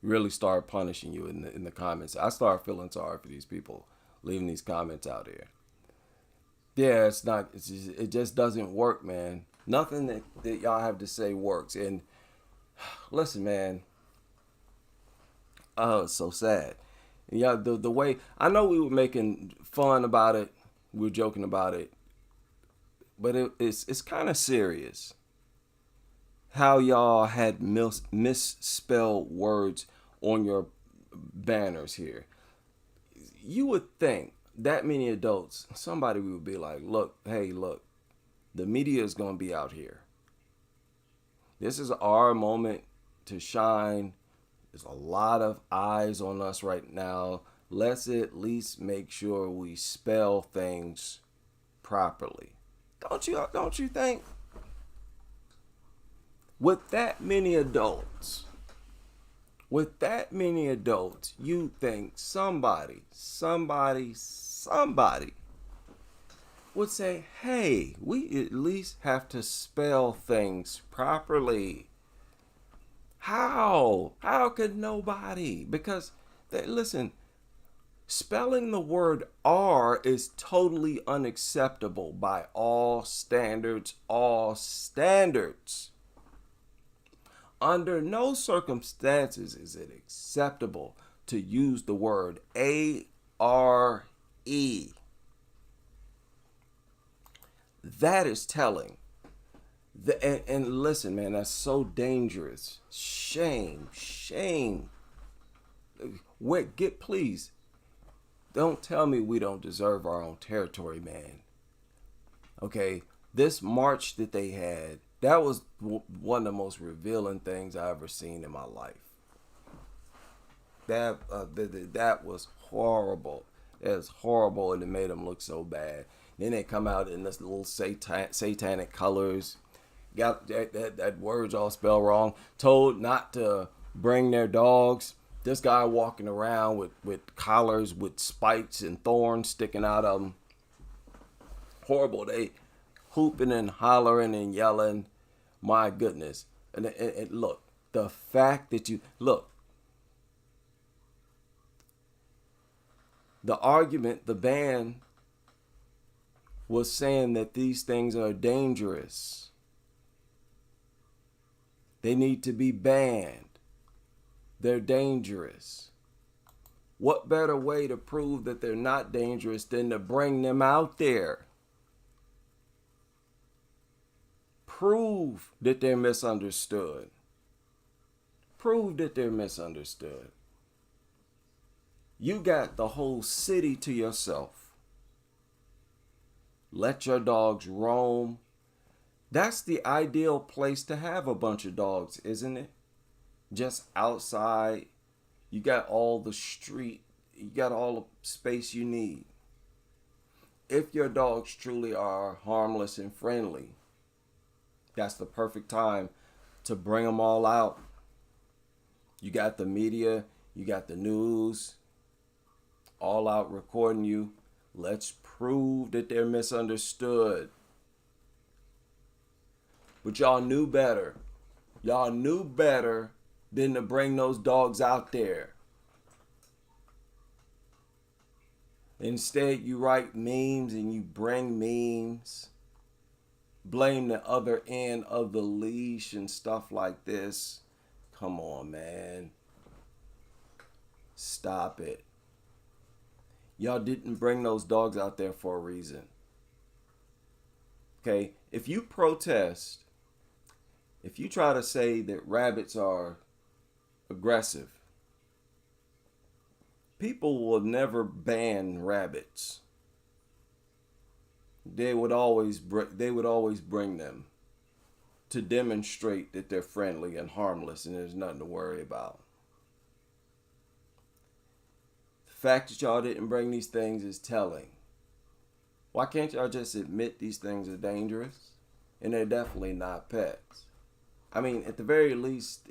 Really start punishing you in the comments. I start feeling sorry for these people leaving these comments out there. Yeah, it just doesn't work, man. Nothing that y'all have to say works. And listen, man. Oh, it's so sad. Yeah, the way, I know we were making fun about it, we were joking about it, but it's kind of serious. How y'all had misspelled words on your banners here. You would think that many adults, somebody would be like, look, the media is going to be out here. This is our moment to shine. There's a lot of eyes on us right now. Let's at least make sure we spell things properly. Don't you think? With that many adults, you think somebody would say, hey, we at least have to spell things properly. How could nobody? Because, listen, spelling the word R is totally unacceptable by all standards. Under no circumstances is it acceptable to use the word A-R-E. That is telling. And listen, man, that's so dangerous. Shame. Please, don't tell me we don't deserve our own territory, man. Okay, this march that they had, that was one of the most revealing things I ever seen in my life. That was horrible. It was horrible, and it made them look so bad. Then they come out in this little satanic colors. Got that words all spelled wrong. Told not to bring their dogs. This guy walking around with collars with spikes and thorns sticking out of them. Horrible. They hooping and hollering and yelling. My goodness. And look, the fact that the argument, the ban was saying that these things are dangerous. They need to be banned. They're dangerous. What better way to prove that they're not dangerous than to bring them out there? Prove that they're misunderstood. Prove that they're misunderstood. You got the whole city to yourself. Let your dogs roam. That's the ideal place to have a bunch of dogs, isn't it? Just outside. You got all the street. You got all the space you need. If your dogs truly are harmless and friendly, that's the perfect time to bring them all out. You got the media, you got the news, all out recording you. Let's prove that they're misunderstood. But y'all knew better. Y'all knew better than to bring those dogs out there. Instead, you write memes and you bring memes. Blame the other end of the leash and stuff like this. Come on, man. Stop it. Y'all didn't bring those dogs out there for a reason. Okay, if you protest, if you try to say that rabbits are aggressive, people will never ban rabbits. They would always bring them to demonstrate that they're friendly and harmless and there's nothing to worry about. The fact that y'all didn't bring these things is telling. Why can't y'all just admit these things are dangerous? And they're definitely not pets. I mean, at the very least,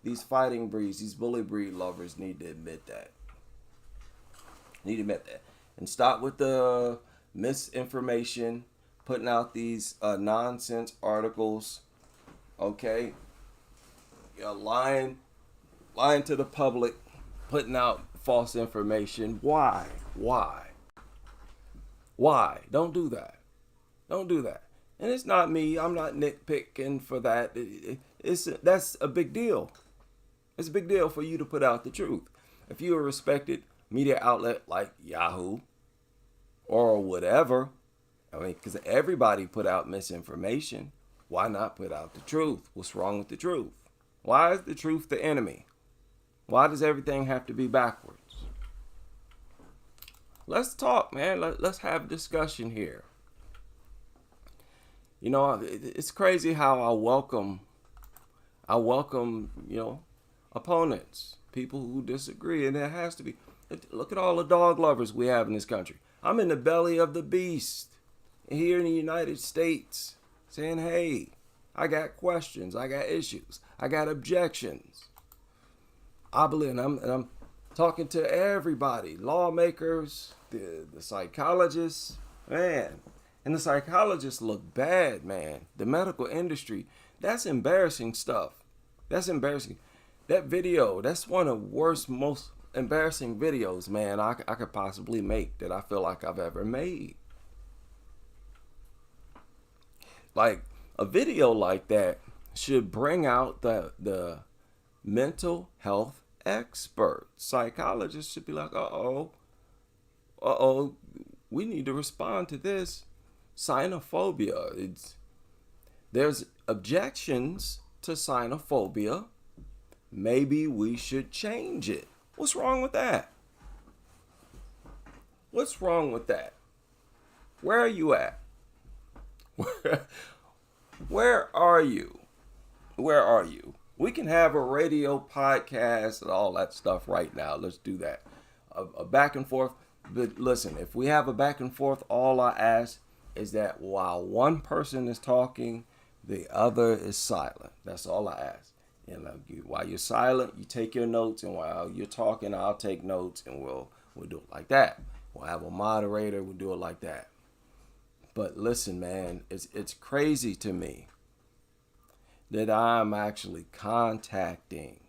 these fighting breeds, these bully breed lovers need to admit that. And stop with the misinformation, putting out these nonsense articles, okay? Lying to the public, putting out false information. Why? Don't do that. And it's not me. I'm not nitpicking for that. That's a big deal. It's a big deal for you to put out the truth. If you're a respected media outlet like Yahoo or whatever, I mean, because everybody put out misinformation, why not put out the truth? What's wrong with the truth? Why is the truth the enemy? Why does everything have to be backwards? Let's talk, man. Let's have a discussion here. It's crazy how I welcome, opponents, people who disagree, and there has to be. Look at all the dog lovers we have in this country. I'm in the belly of the beast here in the United States saying, hey, I got questions, I got issues, I got objections. I believe, and I'm talking to everybody, lawmakers, the psychologists, man. And the psychologists look bad, man. The medical industry, that's embarrassing stuff. That's embarrassing. That video, that's one of the worst, most embarrassing videos, man, I could possibly make that I feel like I've ever made. Like, a video like that should bring out the mental health expert. Psychologists should be like, we need to respond to this. Xenophobia. There's objections to xenophobia. Maybe we should change it. What's wrong with that? What's wrong with that? Where are you at? Where are you? Where are you? We can have a radio podcast and all that stuff right now. Let's do that. A back and forth. But listen, if we have a back and forth, all I ask is that while one person is talking, the other is silent. That's all I ask. While you're silent, you take your notes, and while you're talking, I'll take notes, and we'll do it like that. We'll have a moderator. We'll do it like that. But listen, man, it's crazy to me that I'm actually contacting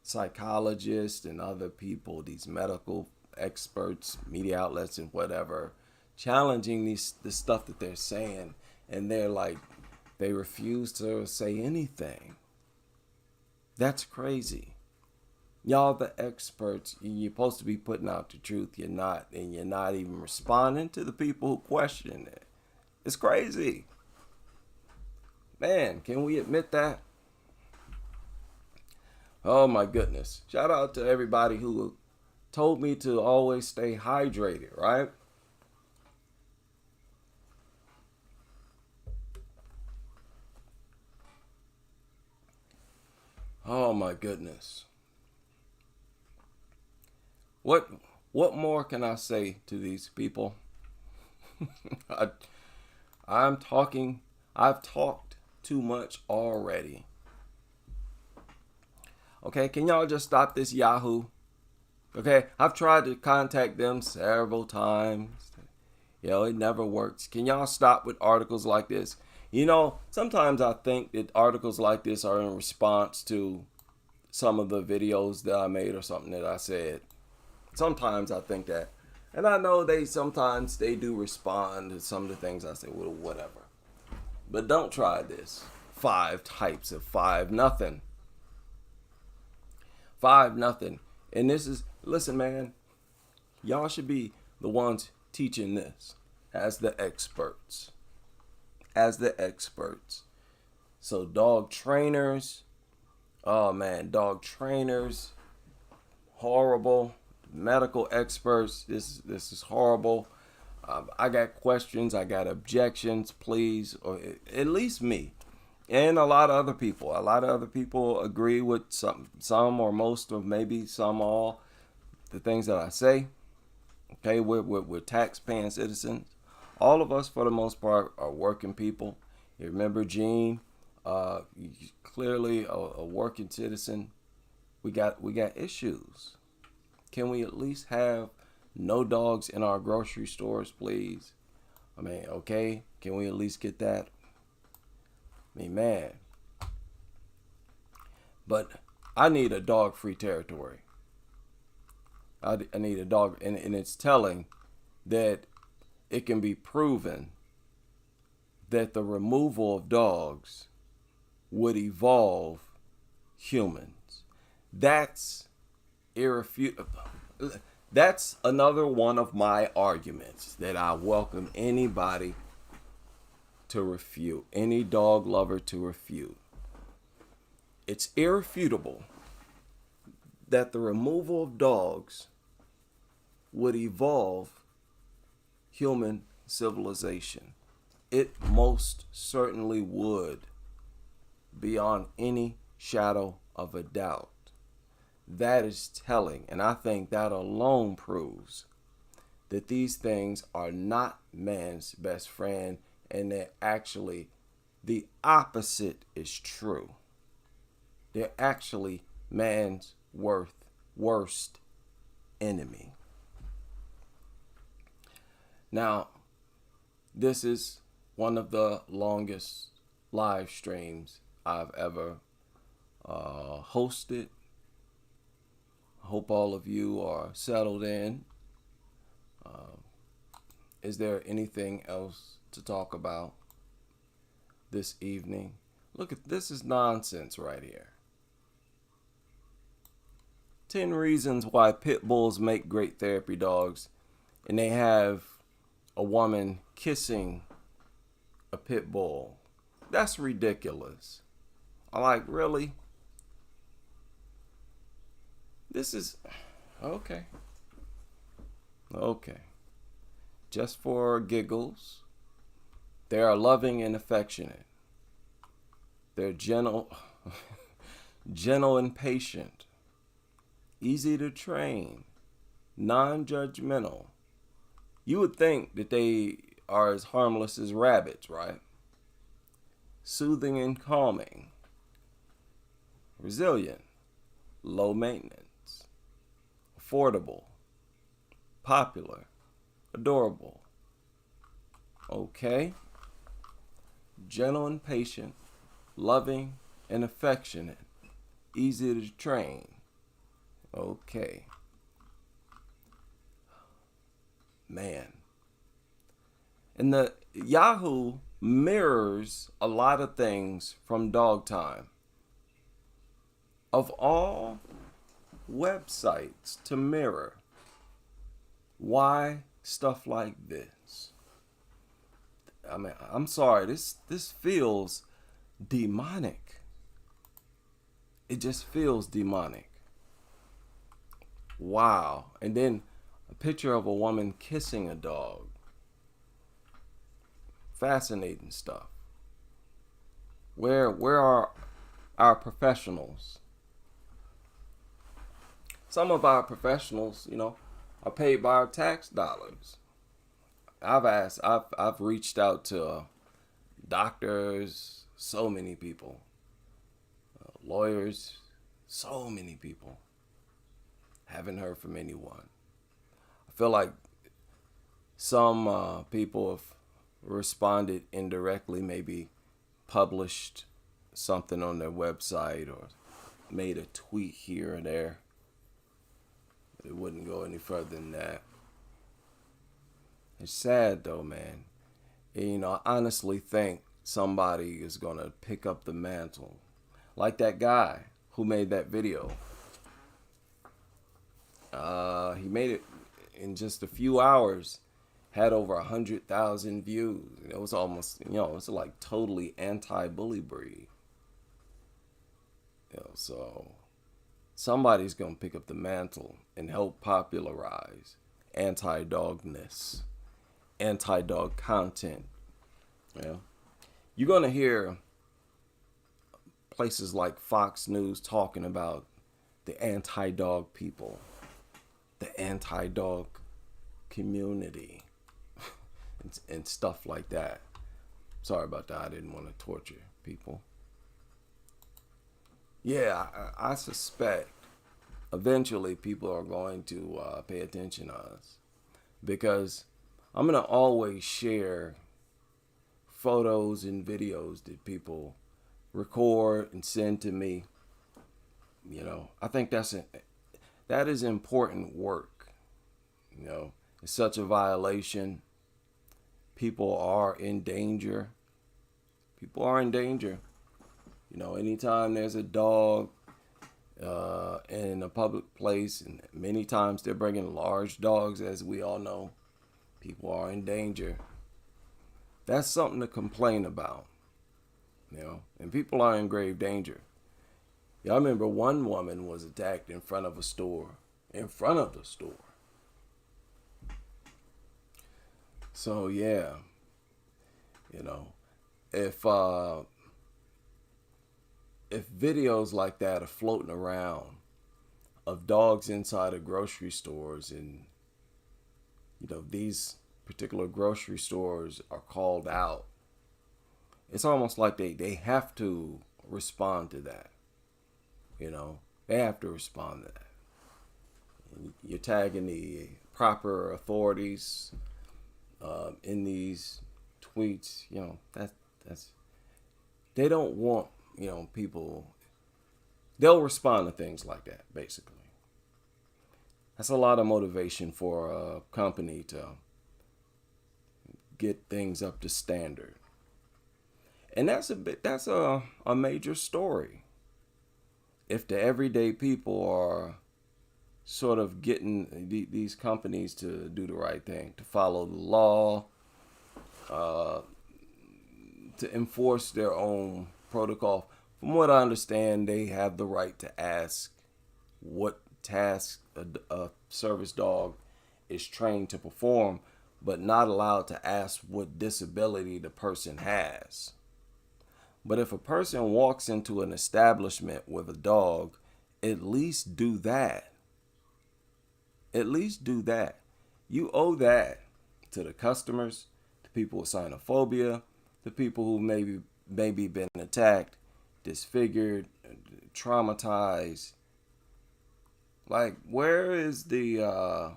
psychologists and other people, these medical experts, media outlets, and whatever, challenging the stuff that they're saying, and they refuse to say anything. That's crazy. Y'all the experts, you're supposed to be putting out the truth. You're not, and you're not even responding to the people who question it. It's crazy. Man, can we admit that? Oh my goodness. Shout out to everybody who told me to always stay hydrated, right? Oh my goodness. What more can I say to these people? I've talked too much already. Okay, can y'all just stop this Yahoo? Okay, I've tried to contact them several times. It never works. Can y'all stop with articles like this? Sometimes I think that articles like this are in response to some of the videos that I made or something that I said. Sometimes I think that. And I know sometimes they do respond to some of the things I say, well, whatever. But don't try this. 5 types of 5-0. 5-0. And this is, listen, man, y'all should be the ones teaching this as the experts. So dog trainers, dog trainers, horrible. Medical experts, this is horrible. I got questions, I got objections, please, or at least me. And a lot of other people. A lot of other people agree with some or most, or maybe some, all the things that I say. Okay, we're tax-paying citizens. All of us, for the most part, are working people. You remember Gene? Clearly a working citizen. We got issues. Can we at least have no dogs in our grocery stores, please? Okay, can we at least get that? Man. But I need a dog-free territory. I need a dog, and it's telling that it can be proven that the removal of dogs would evolve humans. That's irrefutable. That's another one of my arguments that I welcome anybody to refute, any dog lover to refute. It's irrefutable that the removal of dogs would evolve human civilization. It most certainly would, beyond any shadow of a doubt. That is telling, and I think that alone proves that these things are not man's best friend, and that actually the opposite is true. They're actually man's worst enemy. Now, this is one of the longest live streams I've ever hosted. I hope all of you are settled in. Is there anything else to talk about this evening? Look, this is nonsense right here. 10 reasons why pit bulls make great therapy dogs, and they have a woman kissing a pit bull. That's ridiculous. I'm like, really? This is okay. Just for giggles. They are loving and affectionate. They're gentle and patient, easy to train, non-judgmental, You would think that they are as harmless as rabbits, right? Soothing and calming, resilient, low maintenance, affordable, popular, adorable. Okay. Gentle and patient, loving and affectionate, easy to train. Okay. Man. And the Yahoo mirrors a lot of things from Dog Time. Of all websites to mirror, why stuff like this? I mean, I'm sorry, this feels demonic. It just feels demonic. Wow. And then a picture of a woman kissing a dog. Fascinating stuff. Where are our professionals? Some of our professionals, are paid by our tax dollars. I've reached out to doctors, so many people, lawyers, so many people. Haven't heard from anyone. I feel like some people have responded indirectly, maybe published something on their website or made a tweet here or there. It wouldn't go any further than that. It's sad though, man. And, I honestly think somebody is gonna pick up the mantle, like that guy who made that video. He made it in just a few hours, had over 100,000 views. It was almost, it's like totally anti-bully breed. So somebody's gonna pick up the mantle and help popularize anti-dogness, anti-dog content. You're gonna hear places like Fox News talking about the anti-dog people, the anti-dog community, and stuff like that. Sorry about that. I didn't want to torture people. Yeah, I suspect eventually people are going to pay attention to us, because I'm going to always share photos and videos that people record and send to me. I think that is important work. It's such a violation. People are in danger. People are in danger. Anytime there's a dog in a public place, and many times they're bringing large dogs, as we all know, people are in danger. That's something to complain about. And people are in grave danger. I remember one woman was attacked in front of a store. In front of the store. So yeah, if videos like that are floating around of dogs inside of grocery stores, and these particular grocery stores are called out, it's almost like they have to respond to that. They have to respond to that. You're tagging the proper authorities in these tweets. That's they don't want people. They'll respond to things like that. Basically, that's a lot of motivation for a company to get things up to standard, and that's a major story. If the everyday people are sort of getting these companies to do the right thing, to follow the law, to enforce their own protocol. From what I understand, they have the right to ask what task a service dog is trained to perform, but not allowed to ask what disability the person has. But if a person walks into an establishment with a dog, at least do that. At least do that. You owe that to the customers, to people with xenophobia, to people who maybe been attacked, disfigured, traumatized. Like, where's the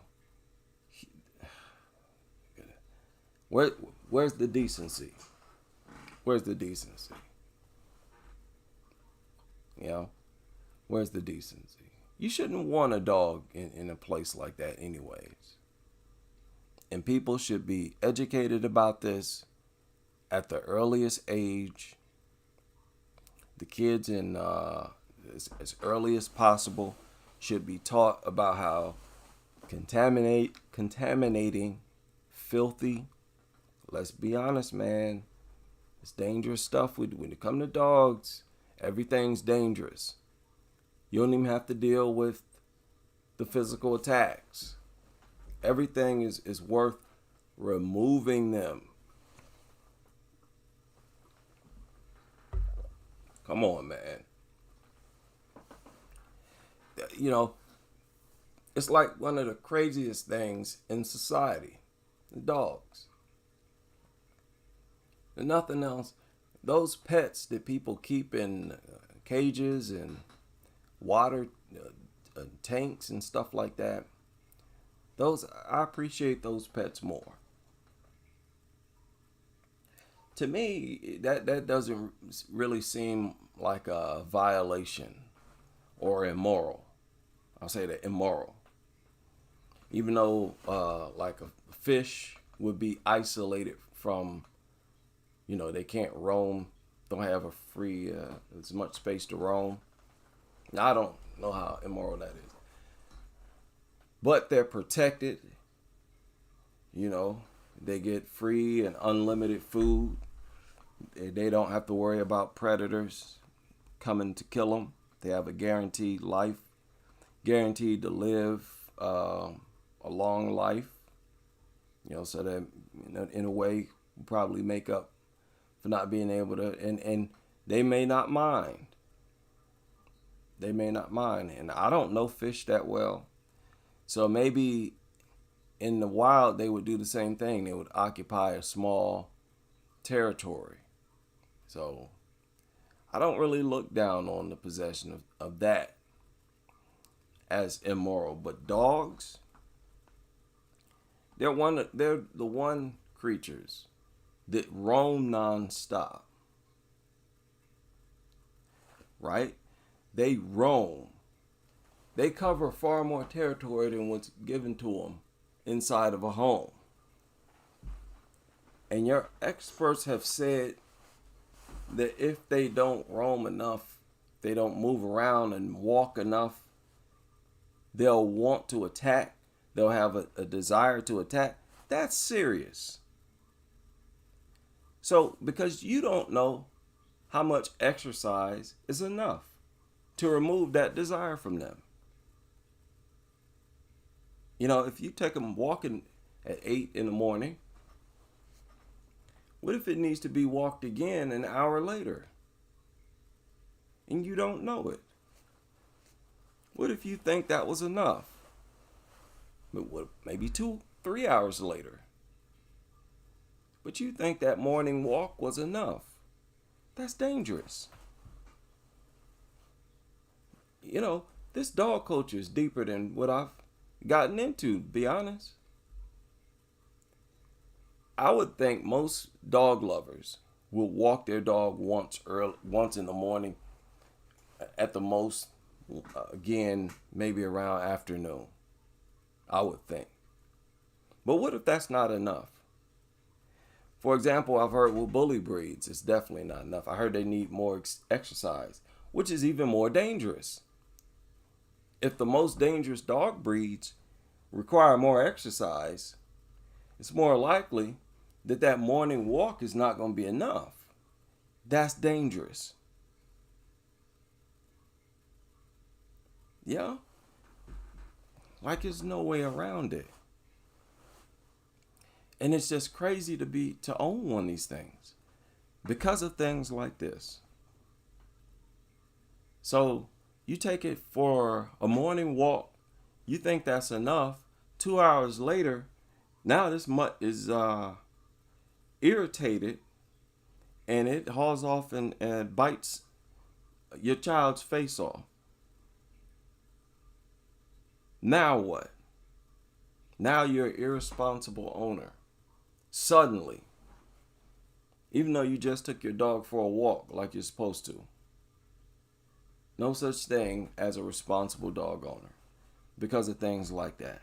decency? Where's the decency? You know, where's the decency? You shouldn't want a dog in a place like that anyways. And people should be educated about this at the earliest age. The kids in as early as possible should be taught about how contaminating, filthy, let's be honest, man, it's dangerous stuff. When it comes to dogs, everything's dangerous. You don't even have to deal with the physical attacks. Everything is worth removing them. Come on, man. You know, it's like one of the craziest things in society. The dogs. And nothing else. Those pets that people keep in cages and water tanks and stuff like that, I appreciate those pets more. To me, that doesn't really seem like a violation or immoral. I'll say that immoral. Even though like a fish would be isolated from, they can't roam, don't have a free, as much space to roam. Now, I don't know how immoral that is. But they're protected. They get free and unlimited food. They don't have to worry about predators coming to kill them. They have a guaranteed life, guaranteed to live a long life. So that in a way probably make up for not being able to, and they may not mind. They may not mind. And I don't know fish that well. So maybe in the wild, they would do the same thing. They would occupy a small territory. So I don't really look down on the possession of that as immoral. But dogs, they're the one creatures that roam nonstop. Right? They roam. They cover far more territory than what's given to them inside of a home. And your experts have said that if they don't roam enough, they don't move around and walk enough, they'll want to attack. They'll have a desire to attack. That's serious. So, because you don't know how much exercise is enough to remove that desire from them. If you take them walking at 8 in the morning, what if it needs to be walked again an hour later? And you don't know it. What if you think that was enough? Maybe 2-3 hours later. But you think that morning walk was enough. That's dangerous. This dog culture is deeper than what I've gotten into, to be honest. I would think most dog lovers will walk their dog once in the morning, at the most, again, maybe around afternoon. I would think. But what if that's not enough? For example, I've heard with bully breeds, it's definitely not enough. I heard they need more exercise, which is even more dangerous. If the most dangerous dog breeds require more exercise, it's more likely that morning walk is not going to be enough. That's dangerous. Yeah? Like there's no way around it. And it's just crazy to own one of these things because of things like this. So you take it for a morning walk, you think that's enough. 2 hours later, Now this mutt is irritated, and it hauls off and bites your child's face off. Now what? Now you're an irresponsible owner. Suddenly. Even though you just took your dog for a walk like you're supposed to. No such thing as a responsible dog owner because of things like that.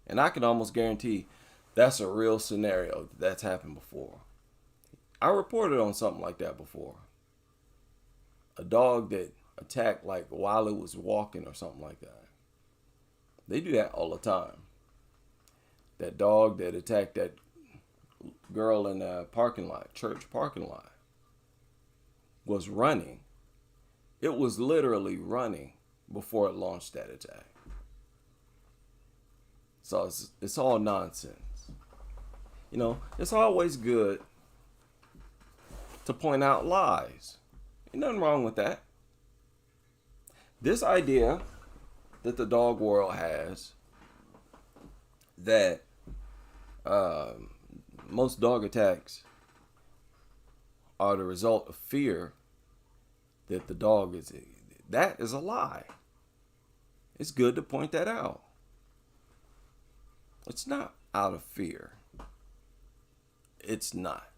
And I can almost guarantee that's a real scenario that's happened before. I reported on something like that before. A dog that attacked like while it was walking or something like that. They do that all the time. That dog that attacked that girl in the parking lot, church parking lot, was running. It was literally running before it launched that attack. So it's all nonsense. You know, it's always good to point out lies. Ain't nothing wrong with that. This idea that the dog world has that most dog attacks are the result of fear that the dog is, that is a lie. It's good to point that out. It's not out of fear. It's not.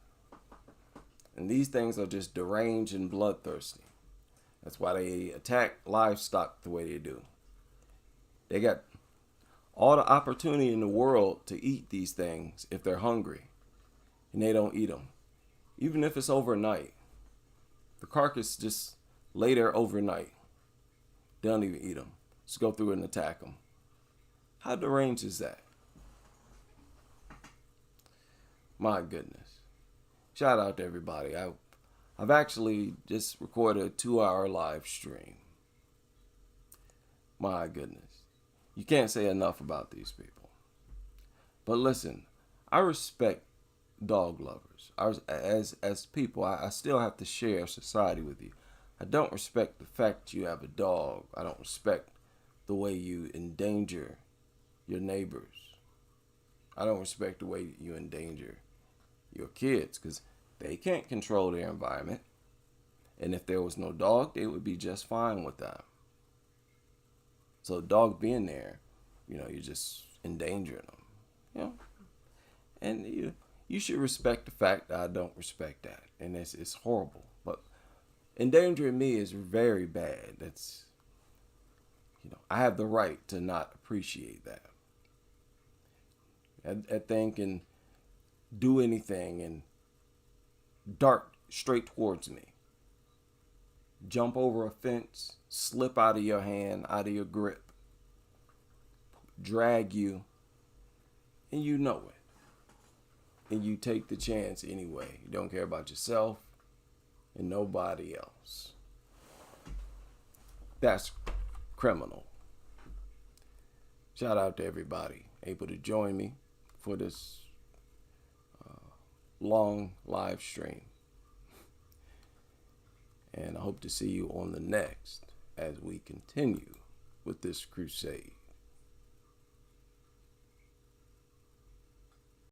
And these things are just deranged and bloodthirsty. That's why they attack livestock the way they do. They got all the opportunity in the world to eat these things if they're hungry, and they don't eat them. Even if it's overnight. The carcass just lay there overnight. They don't even eat them. Just go through and attack them. How deranged is that? My goodness. Shout out to everybody. I've actually just recorded a 2-hour live stream. My goodness. You can't say enough about these people. But listen, I respect dog lovers. As people, I still have to share society with you. I don't respect the fact you have a dog. I don't respect the way you endanger your neighbors. I don't respect the way you endanger your kids, because they can't control their environment. And if there was no dog, they would be just fine with that. So the dog being there, you know, you're just endangering them. You know? And you should respect the fact that I don't respect that. And it's horrible. But endangering me is very bad. That's, you know, I have the right to not appreciate that. That thing can do anything and dart straight towards me. Jump over a fence, slip out of your hand, out of your grip, drag you, and you know it. And you take the chance anyway. You don't care about yourself and nobody else. That's criminal. Shout out to everybody able to join me for this long live stream. And I hope to see you on the next as we continue with this crusade.